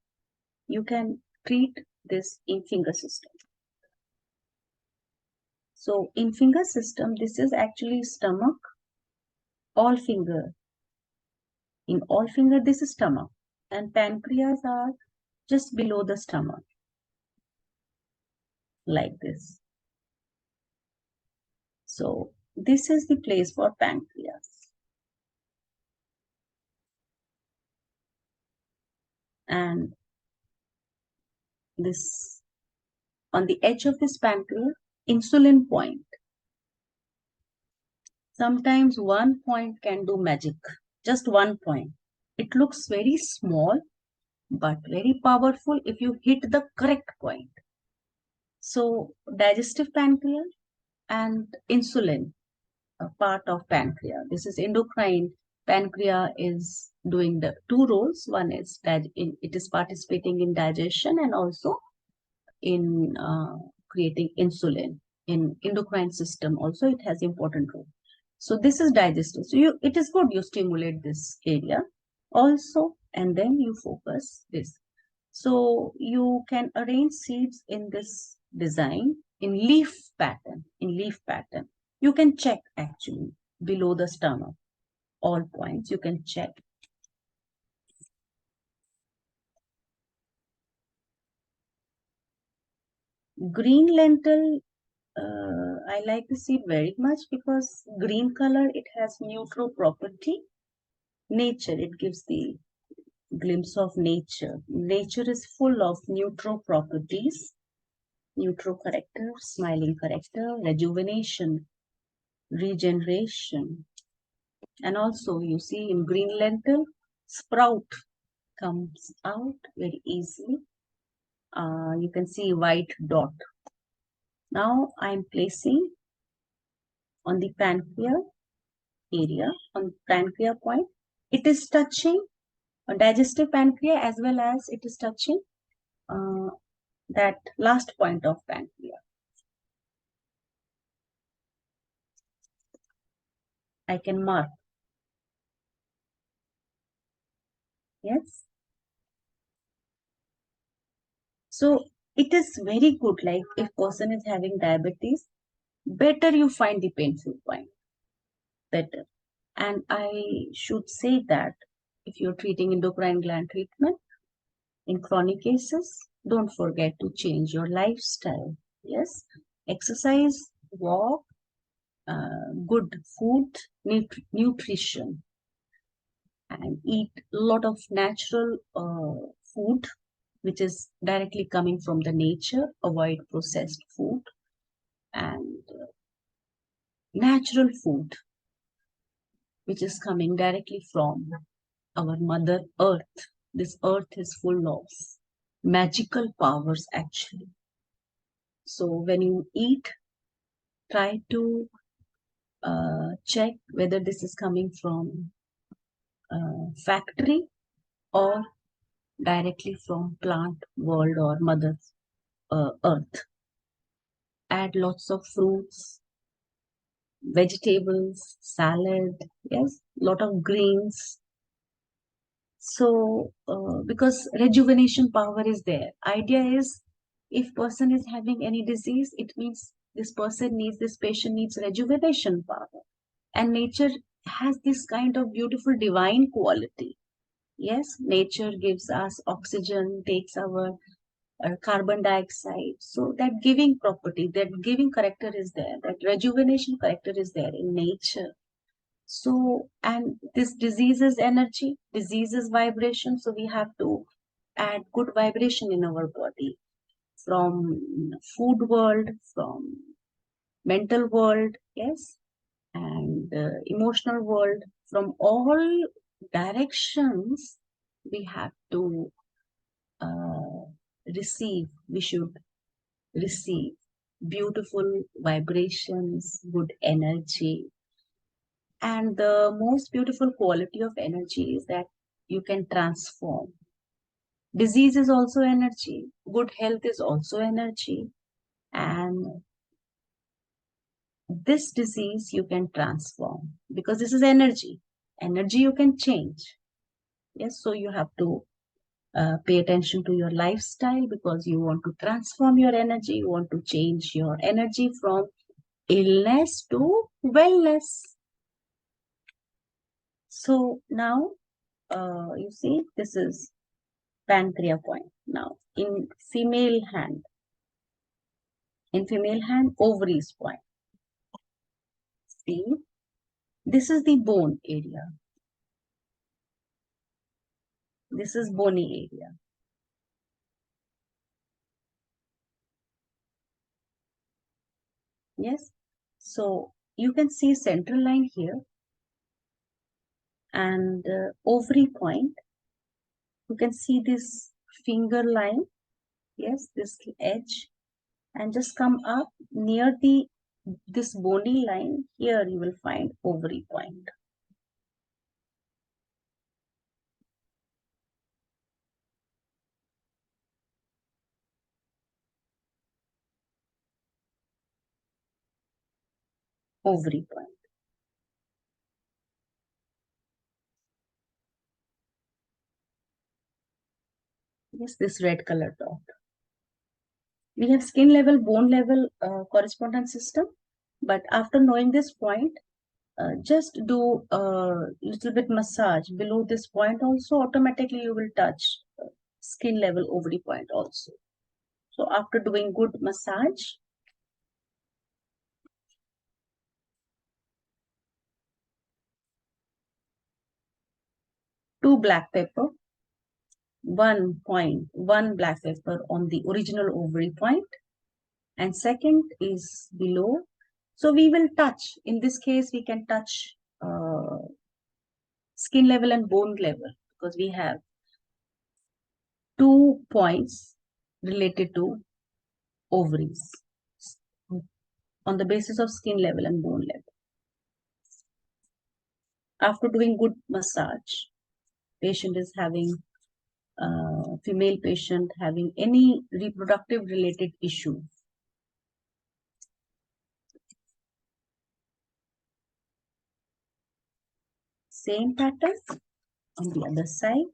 B: you can treat this in finger system. So in finger system, this is actually stomach, all finger. In all finger, this is stomach, and pancreas are just below the stomach, like this. So this is the place for pancreas. And this, on the edge of this pancreas, insulin point. Sometimes one point can do magic. Just one point. It looks very small, but very powerful if you hit the correct point. So digestive pancreas and insulin, a part of pancreas. This is endocrine. Pancreas is doing the two roles. One is it is participating in digestion and also in creating insulin. In endocrine system also it has important role. So this is digestive. So it is good you stimulate this area also, and then you focus this. So you can arrange seeds in this design in leaf pattern. In leaf pattern, you can check actually below the stomach, all points you can check. Green lentil, I like the seed very much because green color, it has neutral property. Nature, it gives the glimpse of nature. Nature is full of neutral properties, neutral character, smiling character, rejuvenation, regeneration. And also you see in green lentil, sprout comes out very easily. You can see white dot. Now I'm placing on the pancreas area, on pancreas point. It is touching digestive pancreas as well as it is touching that last point of pancreas. I can mark. Yes. So it is very good. Like if person is having diabetes, better you find the painful point. Better. And I should say that if you're treating endocrine gland treatment in chronic cases, don't forget to change your lifestyle. Yes. Exercise, walk, good food, nutrition, and eat a lot of natural food which is directly coming from the nature. Avoid processed food and natural food which is coming directly from our mother earth. This earth is full of magical powers actually. So when you eat, try to check whether this is coming from factory or directly from plant world or mother earth. Add lots of fruits, vegetables, salad, yes, lot of greens. So because rejuvenation power is there. Idea is if person is having any disease, it means this patient needs rejuvenation power. And nature has this kind of beautiful divine quality. Yes, nature gives us oxygen, takes our carbon dioxide. So that giving property, that giving character is there, that rejuvenation character is there in nature. So, and this disease is energy, disease is vibration. So we have to add good vibration in our body from food world, from mental world, yes, and emotional world, from all directions. We have to we should receive beautiful vibrations, good energy. And the most beautiful quality of energy is that you can transform. Disease is also energy. Good health is also energy. And this disease you can transform because this is energy. Energy you can change. Yes, so you have to pay attention to your lifestyle because you want to transform your energy. You want to change your energy from illness to wellness. So now you see this is pancreas point. Now in female hand, ovaries point. See, this is the bone area. This is bony area. Yes. So you can see central line here and ovary point. You can see this finger line. Yes, this edge, and just come up near this bony line. Here you will find ovary point. Ovary point. Yes, this red color dot. We have skin level, bone level correspondence system, but after knowing this point, just do a little bit massage below this point also, automatically you will touch skin level ovary point also. So after doing good massage, 2 black pepper, 1 black pepper on the original ovary point, and second is below. So we will touch, in this case we can touch skin level and bone level, because we have 2 points related to ovaries on the basis of skin level and bone level. After doing good massage, patient is having female patient having any reproductive related issue. Same pattern on the other side.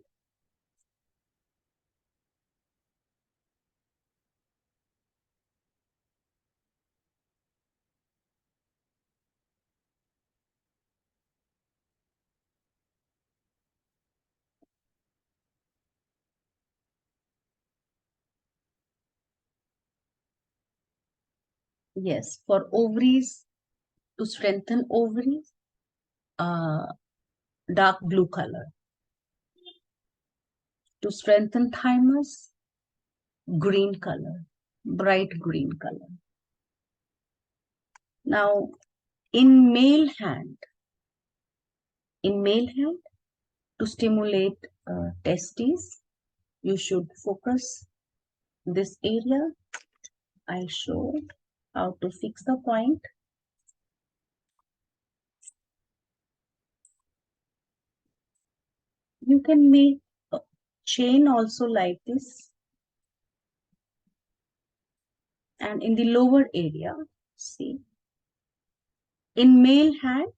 B: Yes, for ovaries, to strengthen ovaries, dark blue color. To strengthen thymus, green color, bright green color. Now, in male hand, to stimulate testes, you should focus this area. I showed how to fix the point. You can make a chain also like this. And in the lower area, see, in male hand,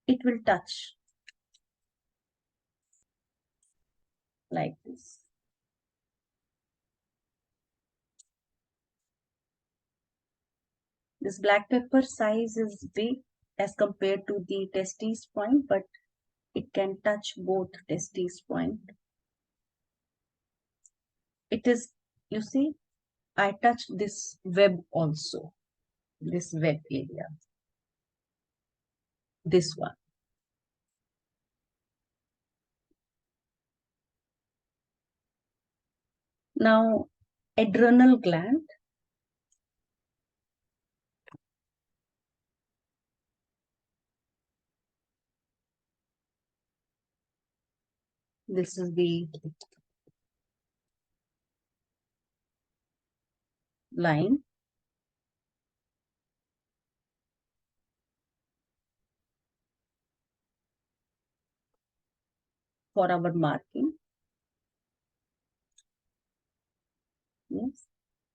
B: it will touch like this. This black pepper size is big as compared to the testes point, but it can touch both testes point. It is, you see, I touched this web also, this web area, this one. Now, adrenal gland. This is the line. For our marking. Yes.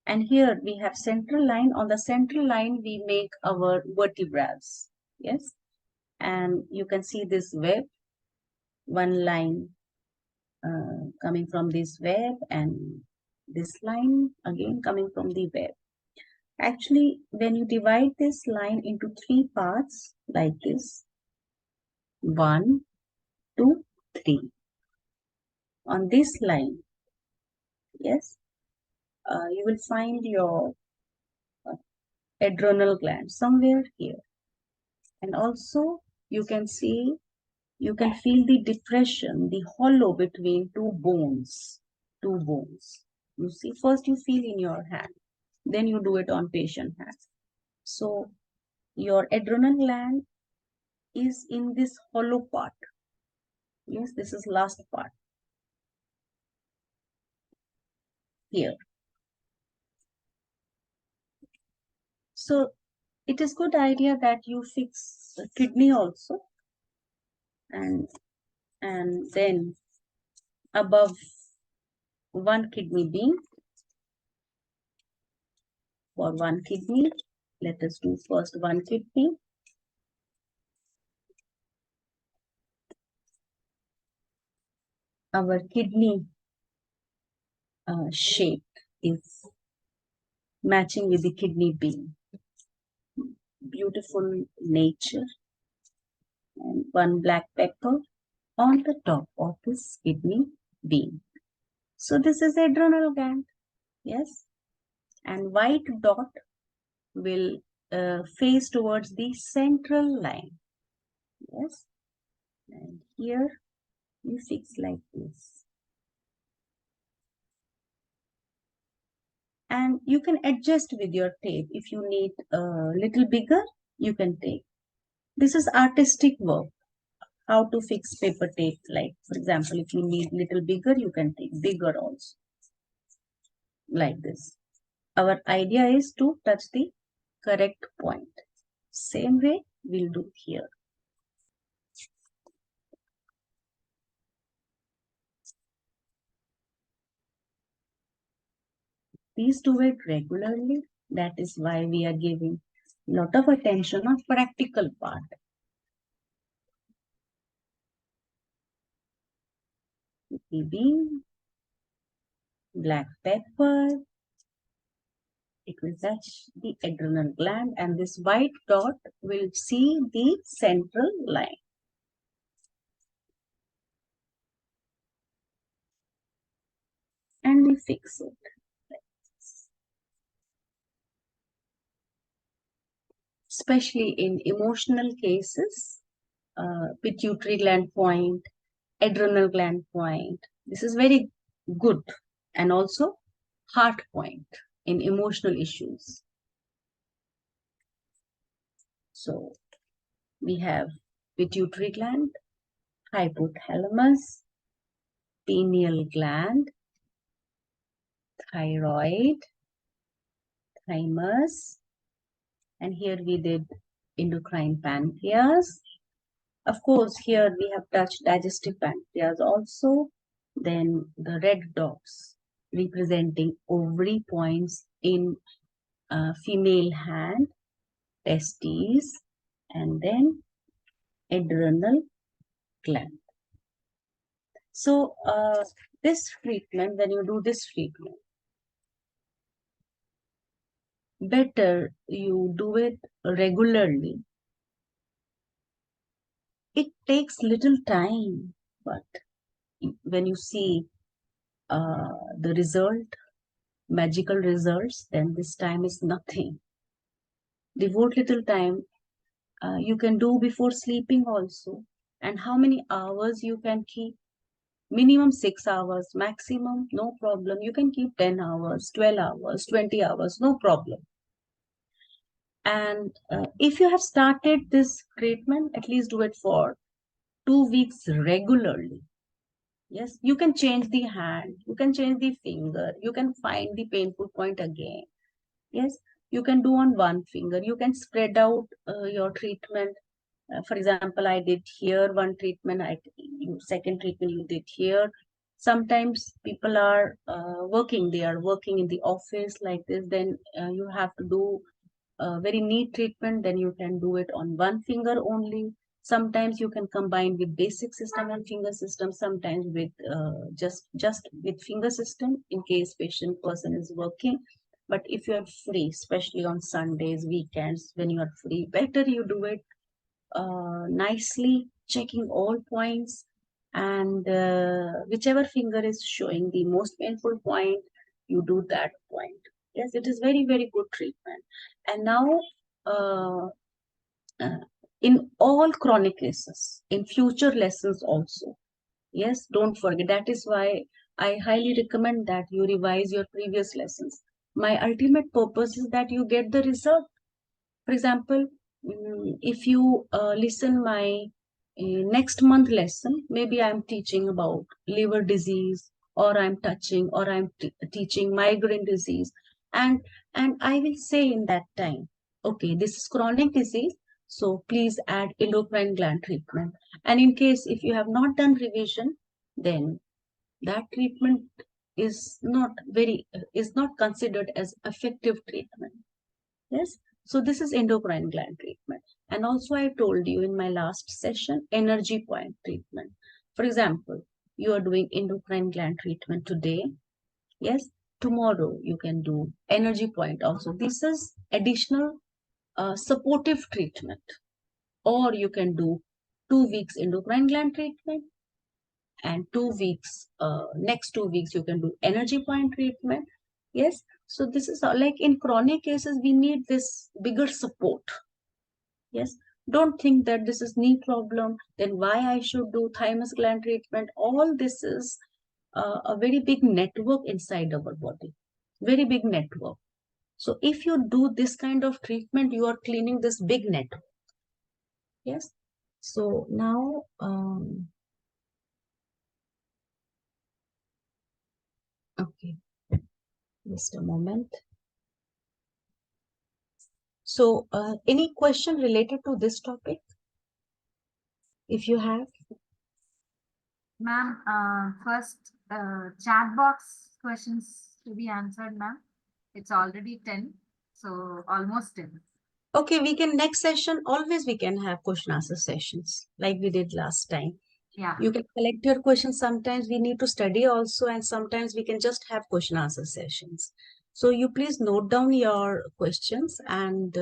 B: And here we have central line. On the central line, we make our vertebrae. Yes. And you can see this web, one line coming from this web, and this line again coming from the web. Actually, when you divide this line into 3 parts like this, 1, 2, 3. On this line, yes, you will find your adrenal gland somewhere here. And also you can see You can feel the depression, the hollow between two bones. Two bones. You see, first you feel in your hand, then you do it on patient hand. So your adrenal gland is in this hollow part. Yes, this is last part here. So it is good idea that you fix the kidney also, and then above one kidney being, for one kidney, let us do first one kidney. Our kidney shape is matching with the kidney bean. Beautiful nature, and one black pepper on the top of this kidney bean. So this is adrenal gland, yes, and white dot will face towards the central line, yes, and here you fix like this. And you can adjust with your tape. If you need a little bigger, you can take. This is artistic work. How to fix paper tape. Like, for example, if you need little bigger, you can take bigger also. Like this. Our idea is to touch the correct point. Same way we'll do here. Please do it regularly. That is why we are giving a lot of attention on practical part. Bean, black pepper, it will touch the adrenal gland, and this white dot will see the central line. And we fix it. Especially in emotional cases, pituitary gland point, adrenal gland point. This is very good, and also heart point in emotional issues. So we have pituitary gland, hypothalamus, pineal gland, thyroid, thymus, and here we did endocrine pancreas. Of course, here we have touched digestive pancreas also. Then the red dots representing ovary points in female hand, testes, and then adrenal gland. So this treatment, when you do this treatment, better you do it regularly. It takes little time, but when you see the result, magical results, then this time is nothing. Devote little time. You can do before sleeping also. And how many hours you can keep? Minimum 6 hours, maximum, no problem. You can keep 10 hours, 12 hours, 20 hours, no problem. And if you have started this treatment, at least do it for 2 weeks regularly. Yes, you can change the hand, you can change the finger, you can find the painful point again. Yes, you can do on one finger, you can spread out your treatment. For example, I did here one treatment, second treatment you did here. Sometimes people are working, they are working in the office like this, then you have to do a very neat treatment, then you can do it on one finger only. Sometimes you can combine with basic system and finger system, sometimes with just with finger system in case patient person is working. But if you are free, especially on Sundays, weekends, when you are free, better you do it nicely, checking all points, and whichever finger is showing the most painful point, you do that point. Yes, it is very, very good treatment. And now, in all chronic cases, in future lessons also. Yes, don't forget. That is why I highly recommend that you revise your previous lessons. My ultimate purpose is that you get the result. For example, if you listen my next month lesson, maybe I'm teaching about liver disease, or I'm touching, or I'm teaching migraine disease, and I will say in that time, okay, this is chronic disease, so please add endocrine gland treatment. And in case if you have not done revision, then that treatment is not considered as effective treatment. Yes. So this is endocrine gland treatment. And also I told you in my last session, energy point treatment. For example, you are doing endocrine gland treatment today. Yes. Tomorrow you can do energy point also. This is additional supportive treatment. Or you can do 2 weeks endocrine gland treatment, and 2 weeks, next 2 weeks, you can do energy point treatment. Yes. So this is like in chronic cases, we need this bigger support. Yes. Don't think that this is knee problem, then why I should do thymus gland treatment. All this is a very big network inside our body, very big network. So if you do this kind of treatment, you are cleaning this big network. Yes. So now, okay, just a moment. So, any question related to this topic? If you have.
A: Ma'am, first chat box questions to be answered, ma'am. It's already 10, so almost 10.
B: Okay, we can next session, always we can have question answer sessions like we did last time.
A: Yeah.
B: You can collect your questions. Sometimes we need to study also, and sometimes we can just have question answer sessions. So you please note down your questions, and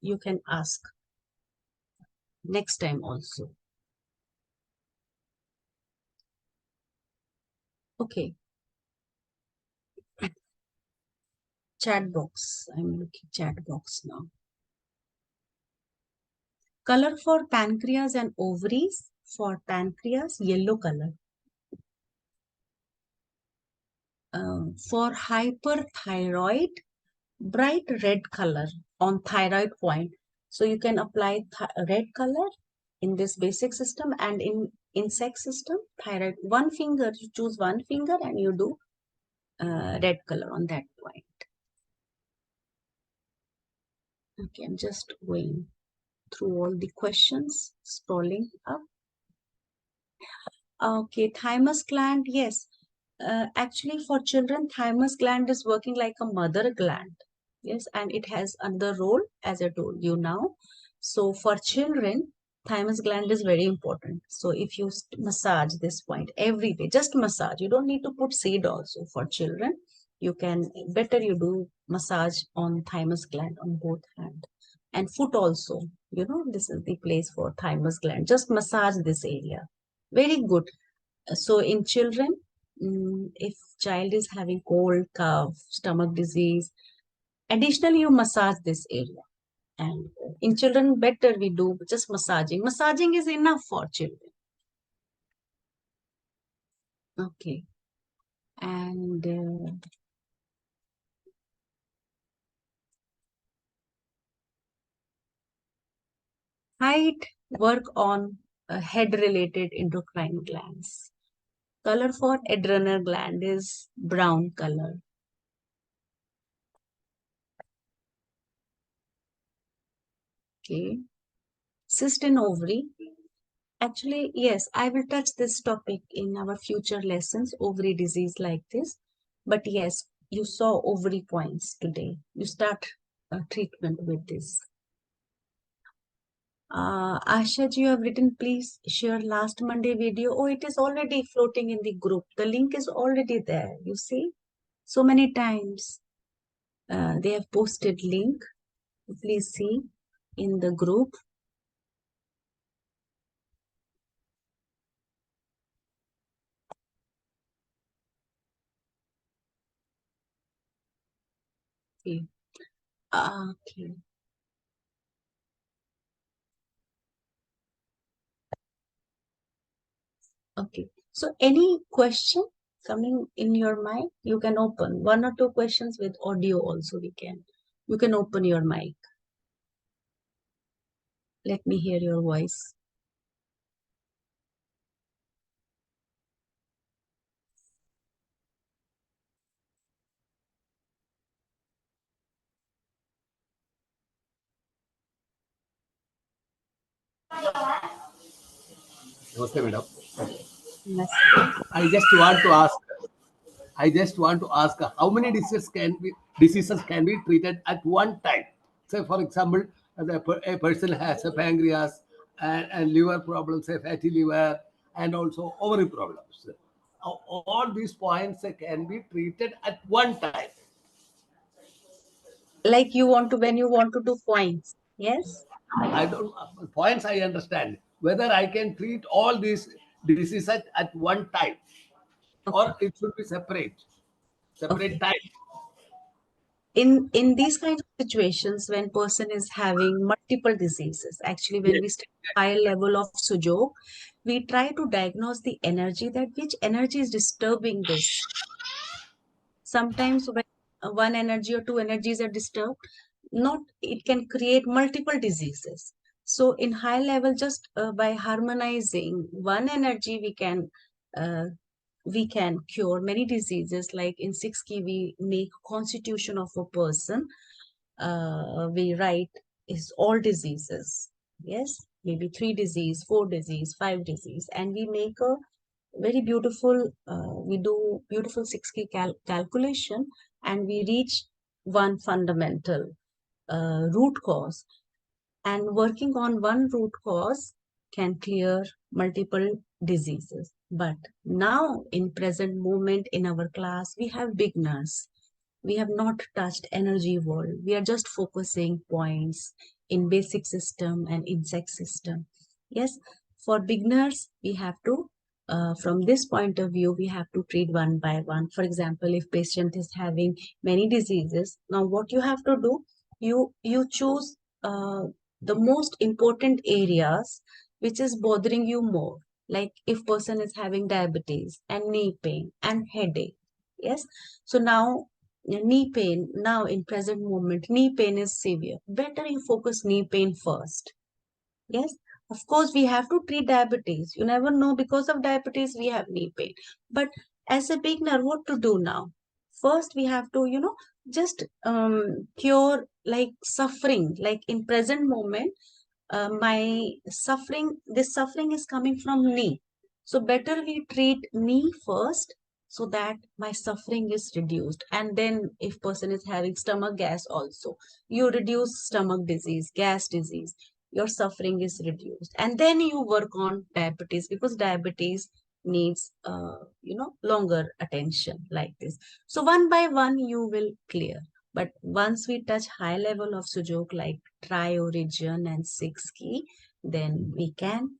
B: you can ask next time also. Okay. Chat box. I'm looking chat box now. Color for pancreas and ovaries. For pancreas, yellow color. For hyperthyroid, bright red color on thyroid point. So you can apply red color in this basic system, and in insect system, thyroid. One finger, you choose one finger and you do red color on that point. Okay, I'm just going through all the questions, scrolling up. Okay, thymus gland, yes. Actually, for children, thymus gland is working like a mother gland. Yes, and it has another role, as I told you now. So for children, thymus gland is very important. So if you massage this point every day, just massage. You don't need to put seed also for children. You can, better you do massage on thymus gland on both hand. And foot also, this is the place for thymus gland. Just massage this area. Very good. So in children, if child is having cold, cough, stomach disease, additionally you massage this area. And in children, better we do just massaging. Massaging is enough for children. Okay. And height, work on head-related endocrine glands. Color for adrenal gland is brown color. Okay. Cyst in ovary. Actually, yes, I will touch this topic in our future lessons, ovary disease like this. But yes, you saw ovary points today. You start treatment with this. Asha, you have written, please share last Monday video. Oh, it is already floating in the group. The link is already there. You see, so many times they have posted link. Please see in the group. Okay. Okay. Okay. So any question coming in your mind, you can open 1 or 2 questions with audio also. You can open your mic. Let me hear your voice.
C: Namaste, madam.
B: Namaste.
C: I just want to ask. I just want to ask how many diseases can be treated at one time. Say, for example, a person has a pancreas and liver problems, say fatty liver, and also ovary problems. All these points can be treated at one time.
B: Like when you want to do points. Yes?
C: I don't points. I understand whether I can treat all these diseases at one time
B: Okay.
C: or it should be separate
B: Okay.
C: time.
B: In these kinds of situations, when person is having multiple diseases, actually when
C: Yes.
B: we start higher level of sujok, we try to diagnose the energy, that which energy is disturbing this. Sometimes when one energy or two energies are disturbed, not it can create multiple diseases. So in high level, just by harmonizing one energy, uh, we can cure many diseases. Like in 6 key, we make constitution of a person. We write is all diseases. Yes, maybe 3 disease, 4 disease, 5 disease, and we make a very beautiful, we do beautiful 6 key calculation, and we reach one fundamental root cause. And working on one root cause can clear multiple diseases. But now in present moment in our class, we have beginners. We have not touched energy world. We are just focusing points in basic system and insect system. Yes, for beginners, we have to, from this point of view, we have to treat one by one. For example, if patient is having many diseases, now what you have to do, you choose the most important areas which is bothering you more. Like if person is having diabetes and knee pain and headache. Yes, so now knee pain, now in present moment knee pain is severe, better you focus knee pain first. Yes, of course we have to treat diabetes, you never know, because of diabetes we have knee pain. But as a beginner, what to do now? First we have to just cure like suffering. Like in present moment, my suffering, this suffering is coming from knee. So better we treat knee first, so that my suffering is reduced. And then if person is having stomach gas also, you reduce stomach disease, gas disease, your suffering is reduced. And then you work on diabetes, because diabetes needs longer attention like this. So one by one you will clear. But once we touch high level of sujok like tri-origin and 6 key, then we can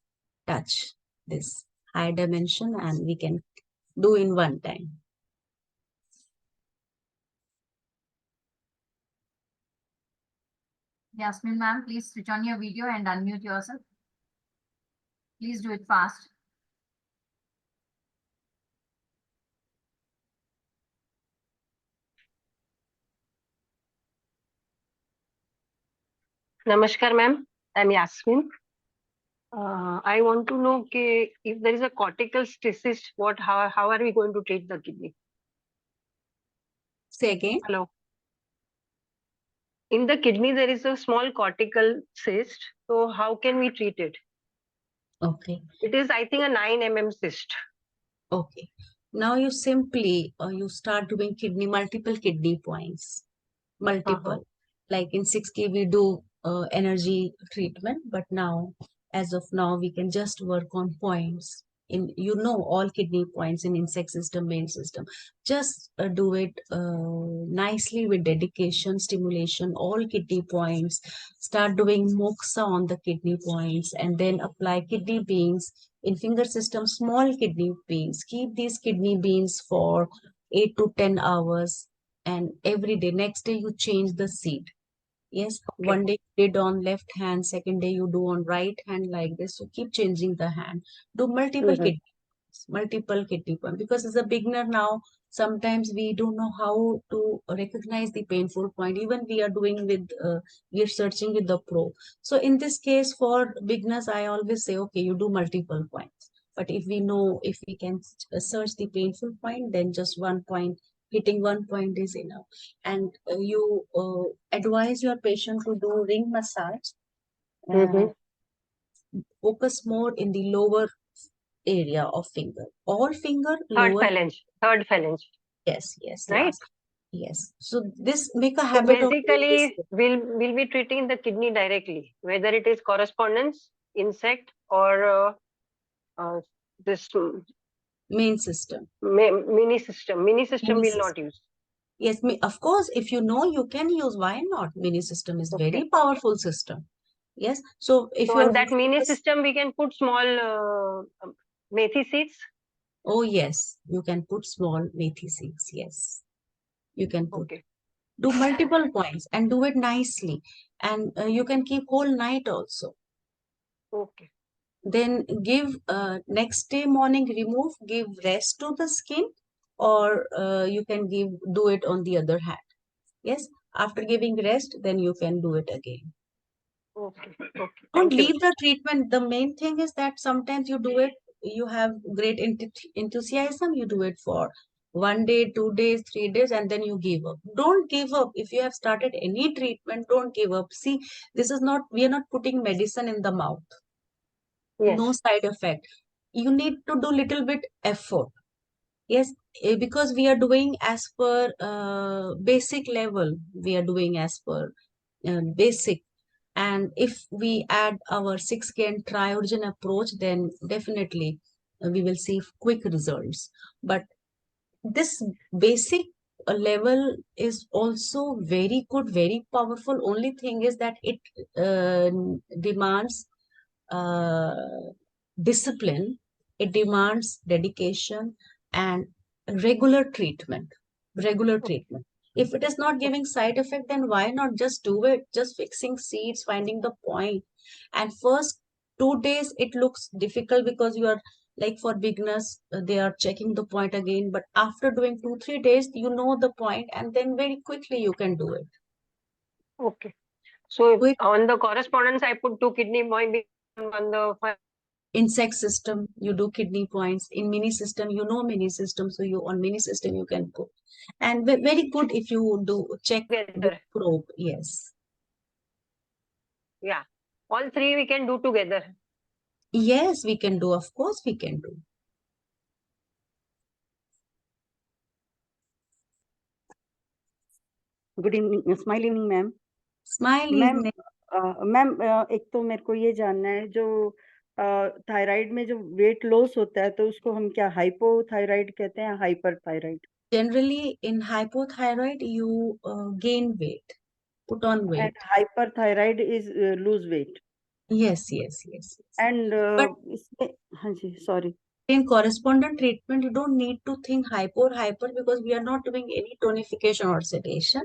B: touch this high dimension and we can do in one time.
A: Yasmin ma'am, please switch on your video and unmute yourself. Please do it fast.
D: Namaskar, ma'am. I'm Yasmin. I want to know if there is a cortical stasis, how are we going to treat the kidney?
B: Say again.
D: Hello. In the kidney, there is a small cortical cyst. So how can we treat it?
B: Okay.
D: It is, I think, a 9 mm cyst.
B: Okay. Now you simply you start doing multiple kidney points. Multiple. Like in 6K, we do energy treatment, but now, as of now, we can just work on points. In all kidney points in insect system, main system. Just do it nicely with dedication, stimulation, all kidney points. Start doing moxa on the kidney points, and then apply kidney beans in finger system, small kidney beans. Keep these kidney beans for 8 to 10 hours, and every day, next day you change the seed. Yes,
D: Okay.
B: one day you did on left hand, second day you do on right hand, like this. So keep changing the hand. Do multiple kidney. points, multiple kidney points. Because as a beginner now, sometimes we don't know how to recognize the painful point. Even we are doing with, we are searching with the pro. So in this case, for beginners, I always say, okay, you do multiple points. But if we know, if we can search the painful point, then just one point, hitting one point is enough. And you advise your patient to do ring massage.
D: Mhm.
B: Focus more in the lower area of finger. All finger,
D: Third
B: lower.
D: phalange. Third phalange.
B: Yes, yes,
D: Right.
B: last. Yes. So this make a
D: So
B: habit of doing this.
D: basically, we'll be treating the kidney directly, whether it is correspondence, insect, or this
B: Main system.
D: mini system. Mini system
B: Mini
D: will
B: system.
D: not use.
B: Yes, of course, if you know, you can use. Why not? Mini system is
D: Okay.
B: very powerful system. Yes. So if
D: So
B: you are
D: on that mini
B: focus,
D: system, we can put small methi seeds.
B: oh yes, you can put small methi seeds. Yes, you can put.
D: Okay.
B: Do multiple points and do it nicely, and you can keep whole night also.
D: Okay.
B: Then give next day morning, remove, give rest to the skin, or you can do it on the other hand. Yes, after giving rest, then you can do it again.
D: Okay. Okay.
B: Don't
D: Thank you.
B: leave the treatment. The main thing is that sometimes you do it, you have great enthusiasm, you do it for 1 day, 2 days, 3 days, and then you give up. Don't give up. If you have started any treatment, don't give up. See, this is not, we are not putting medicine in the mouth. No
D: Yes.
B: side effect. You need to do little bit effort. Yes, because we are doing as per basic level. We are doing as per basic. And if we add our 6K and triogen approach, then definitely we will see quick results. But this basic level is also very good, very powerful. Only thing is that it demands uh, discipline, it demands dedication and regular treatment. Regular
D: Okay.
B: treatment. If it is not giving side effect, then why not just do it? Just fixing seeds, finding the point. And first 2 days, it looks difficult because you are like for beginners, they are checking the point again. But after doing 2, 3 days, you know the point, and then very quickly you can do it.
D: Okay. So if
B: Quick.
D: on the correspondence, I put 2 kidney points on the
B: Insect system, you do kidney points. In mini system, you know mini system, so you on mini system you can put. And very good if you do check with
D: together.
B: probe. Yes.
D: Yeah. All three we can do together.
B: Yes, we can do. Of course, we can do.
E: Good evening, smile evening ma'am.
B: Smile
E: ma'am
B: evening.
E: Ma'am एक तो मेरे को ये जानना है, जो thyroid में जो वेट लॉस होता है तो उसको हम क्या हाइपोथायराइड कहते हैं, hyper thyroid?
B: Generally, in hypothyroid, you gain weight, put on
E: and
B: weight.
E: Hyper thyroid is lose weight.
B: Yes, yes, yes, yes.
E: And
B: But
E: इसमें, हाँ जी, sorry.
B: in correspondent treatment, you don't need to think hyper because we are not doing any tonification or sedation.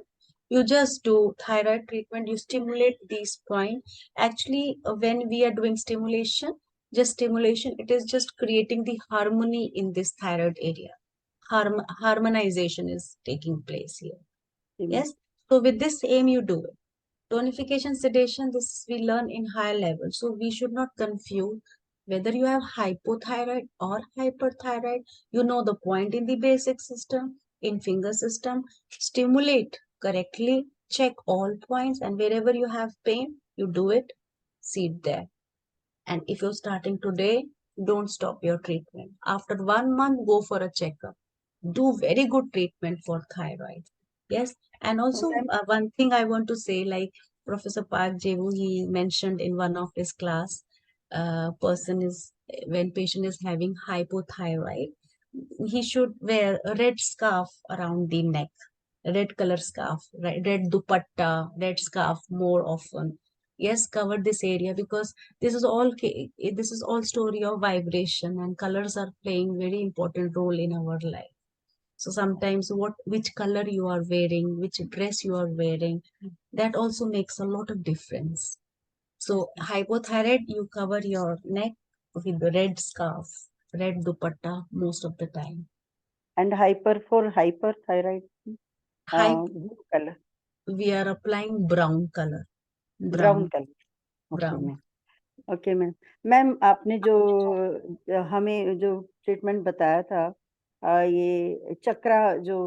B: You just do thyroid treatment, you stimulate these points. Actually, when we are doing stimulation, just stimulation, it is just creating the harmony in this thyroid area. Harmonization is taking place here. Yes. So with this aim, you do it. Tonification, sedation, this we learn in higher level. So we should not confuse whether you have hypothyroid or hyperthyroid. You know the point in the basic system, in finger system. Stimulate correctly, check all points, and wherever you have pain, you do it, sit there. And if you're starting today, don't stop your treatment. After 1 month, go for a checkup. Do very good treatment for thyroid. Yes. And also one thing I want to say, like Professor Park Jevu, he mentioned in one of his class, when patient is having hypothyroid, he should wear a red scarf around the neck, red color scarf, right? Red dupatta, red scarf more often. Yes, cover this area because this is all story of vibration, and colors are playing very important role in our life. So sometimes which color you are wearing, which dress you are wearing, that also makes a lot of difference. So hypothyroid, you cover your neck with the red scarf. red dupatta most of the time.
E: And hyper for hyperthyroid,
B: Hype,
E: blue color,
B: we are applying brown color.
E: brown color. Okay,
B: brown.
E: ma'am. Okay ma'am. Ma'am आपने जो हमें जो treatment बताया था, ये चक्रा जो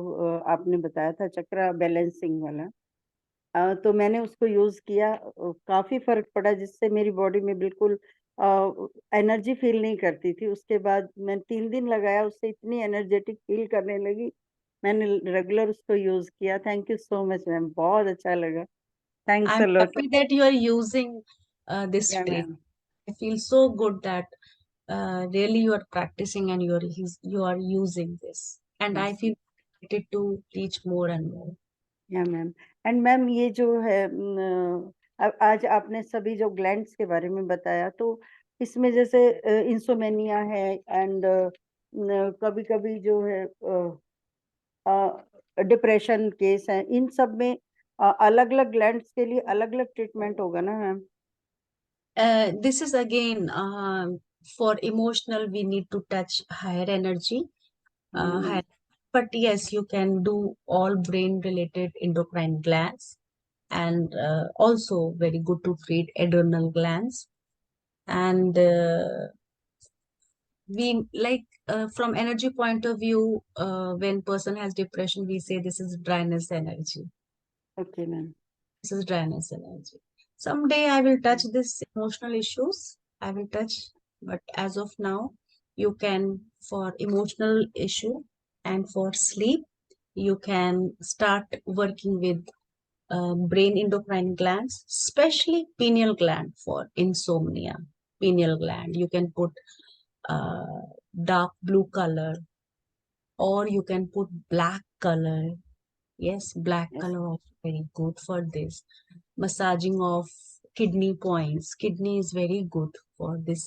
E: आपने बताया था, चक्रा बैलेंसिंग वाला, तो मैंने उसको यूज किया, काफी फर्क पड़ा, जिससे मेरी बॉडी में बिल्कुल एनर्जी फील नहीं करती थी। उसके बाद मैं 3 दिन लगाया, उससे इतनी एनर्जेटिक फील करने लगी। मैंने रेगुलर उसको यूज किया। Thank you so much ma'am, बहुत अच्छा लगा। Thanks
B: I'm
E: a lot.
B: happy that you are using this
E: या
B: treatment.
E: Ma'am,
B: I feel so good that really you are practicing and you are using this, and I
E: Yes.
B: feel motivated to teach more and more.
E: या ma'am. And ma'am ये जो है आज आपने सभी जो glands के बारे में बताया, तो इसमें जैसे इंसोमेनिया है, एंड कभी कभी जो है डिप्रेशन केस है, इन सब में अलग अलग ग्लैंड्स के लिए अलग अलग ट्रीटमेंट होगा ना ma'am?
B: This is again for emotional, we need to touch higher energy. But yes, you can do all brain related endocrine glands, and also very good to treat adrenal glands. And we like from energy point of view, when person has depression, we say this is dryness energy.
E: Okay ma'am.
B: This is dryness energy. Someday I will touch this emotional issues. I will touch, but as of now, you can for emotional issue and for sleep, you can start working with brain endocrine glands, especially pineal gland for insomnia. Pineal gland, you can put dark blue color, or you can put black color. Yes, black
E: Yes.
B: color also very good for this. Massaging of kidney points. Kidney is very good for this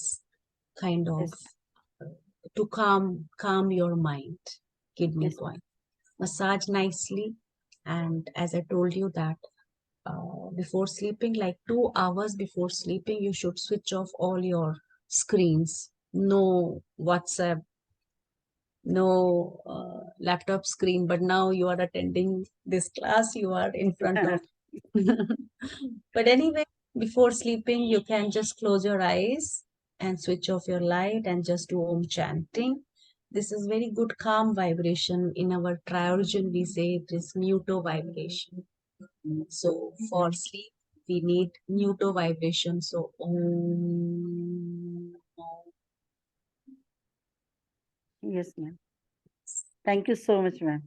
B: kind of
E: Yes.
B: to calm your mind. Kidney
E: Yes.
B: point. Massage nicely, and as I told you that before sleeping, like 2 hours before sleeping, you should switch off all your screens. No WhatsApp, no laptop screen. But now you are attending this class, you are in front of. But anyway, before sleeping, you can just close your eyes and switch off your light and just do Om chanting. This is very good calm vibration. In our triorigin, we say it is Muto vibration. So for sleep, we need Muto vibration. So Om.
E: Yes ma'am. Thank you so much ma'am.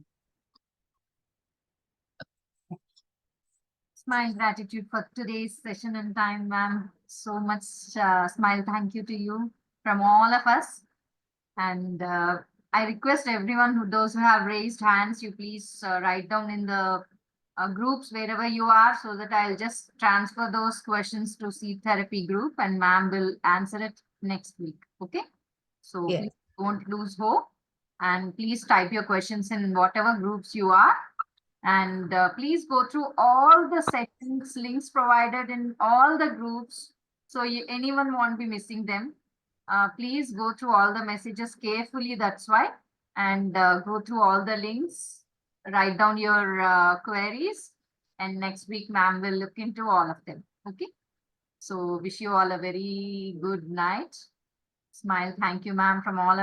A: Smile gratitude for today's session and time, ma'am. So much smile thank you to you from all of us. And I request everyone those who have raised hands, you please write down in the groups wherever you are, so that I'll just transfer those questions to seed therapy group and ma'am will answer it next week. Okay. So
B: Yes.
A: please don't lose hope, and please type your questions in whatever groups you are. And please go through all the settings links provided in all the groups, so anyone won't be missing them. Please go through all the messages carefully, that's why, and go through all the links, write down your queries, and next week ma'am will look into all of them. Okay, so wish you all a very good night. Smile thank you ma'am from all of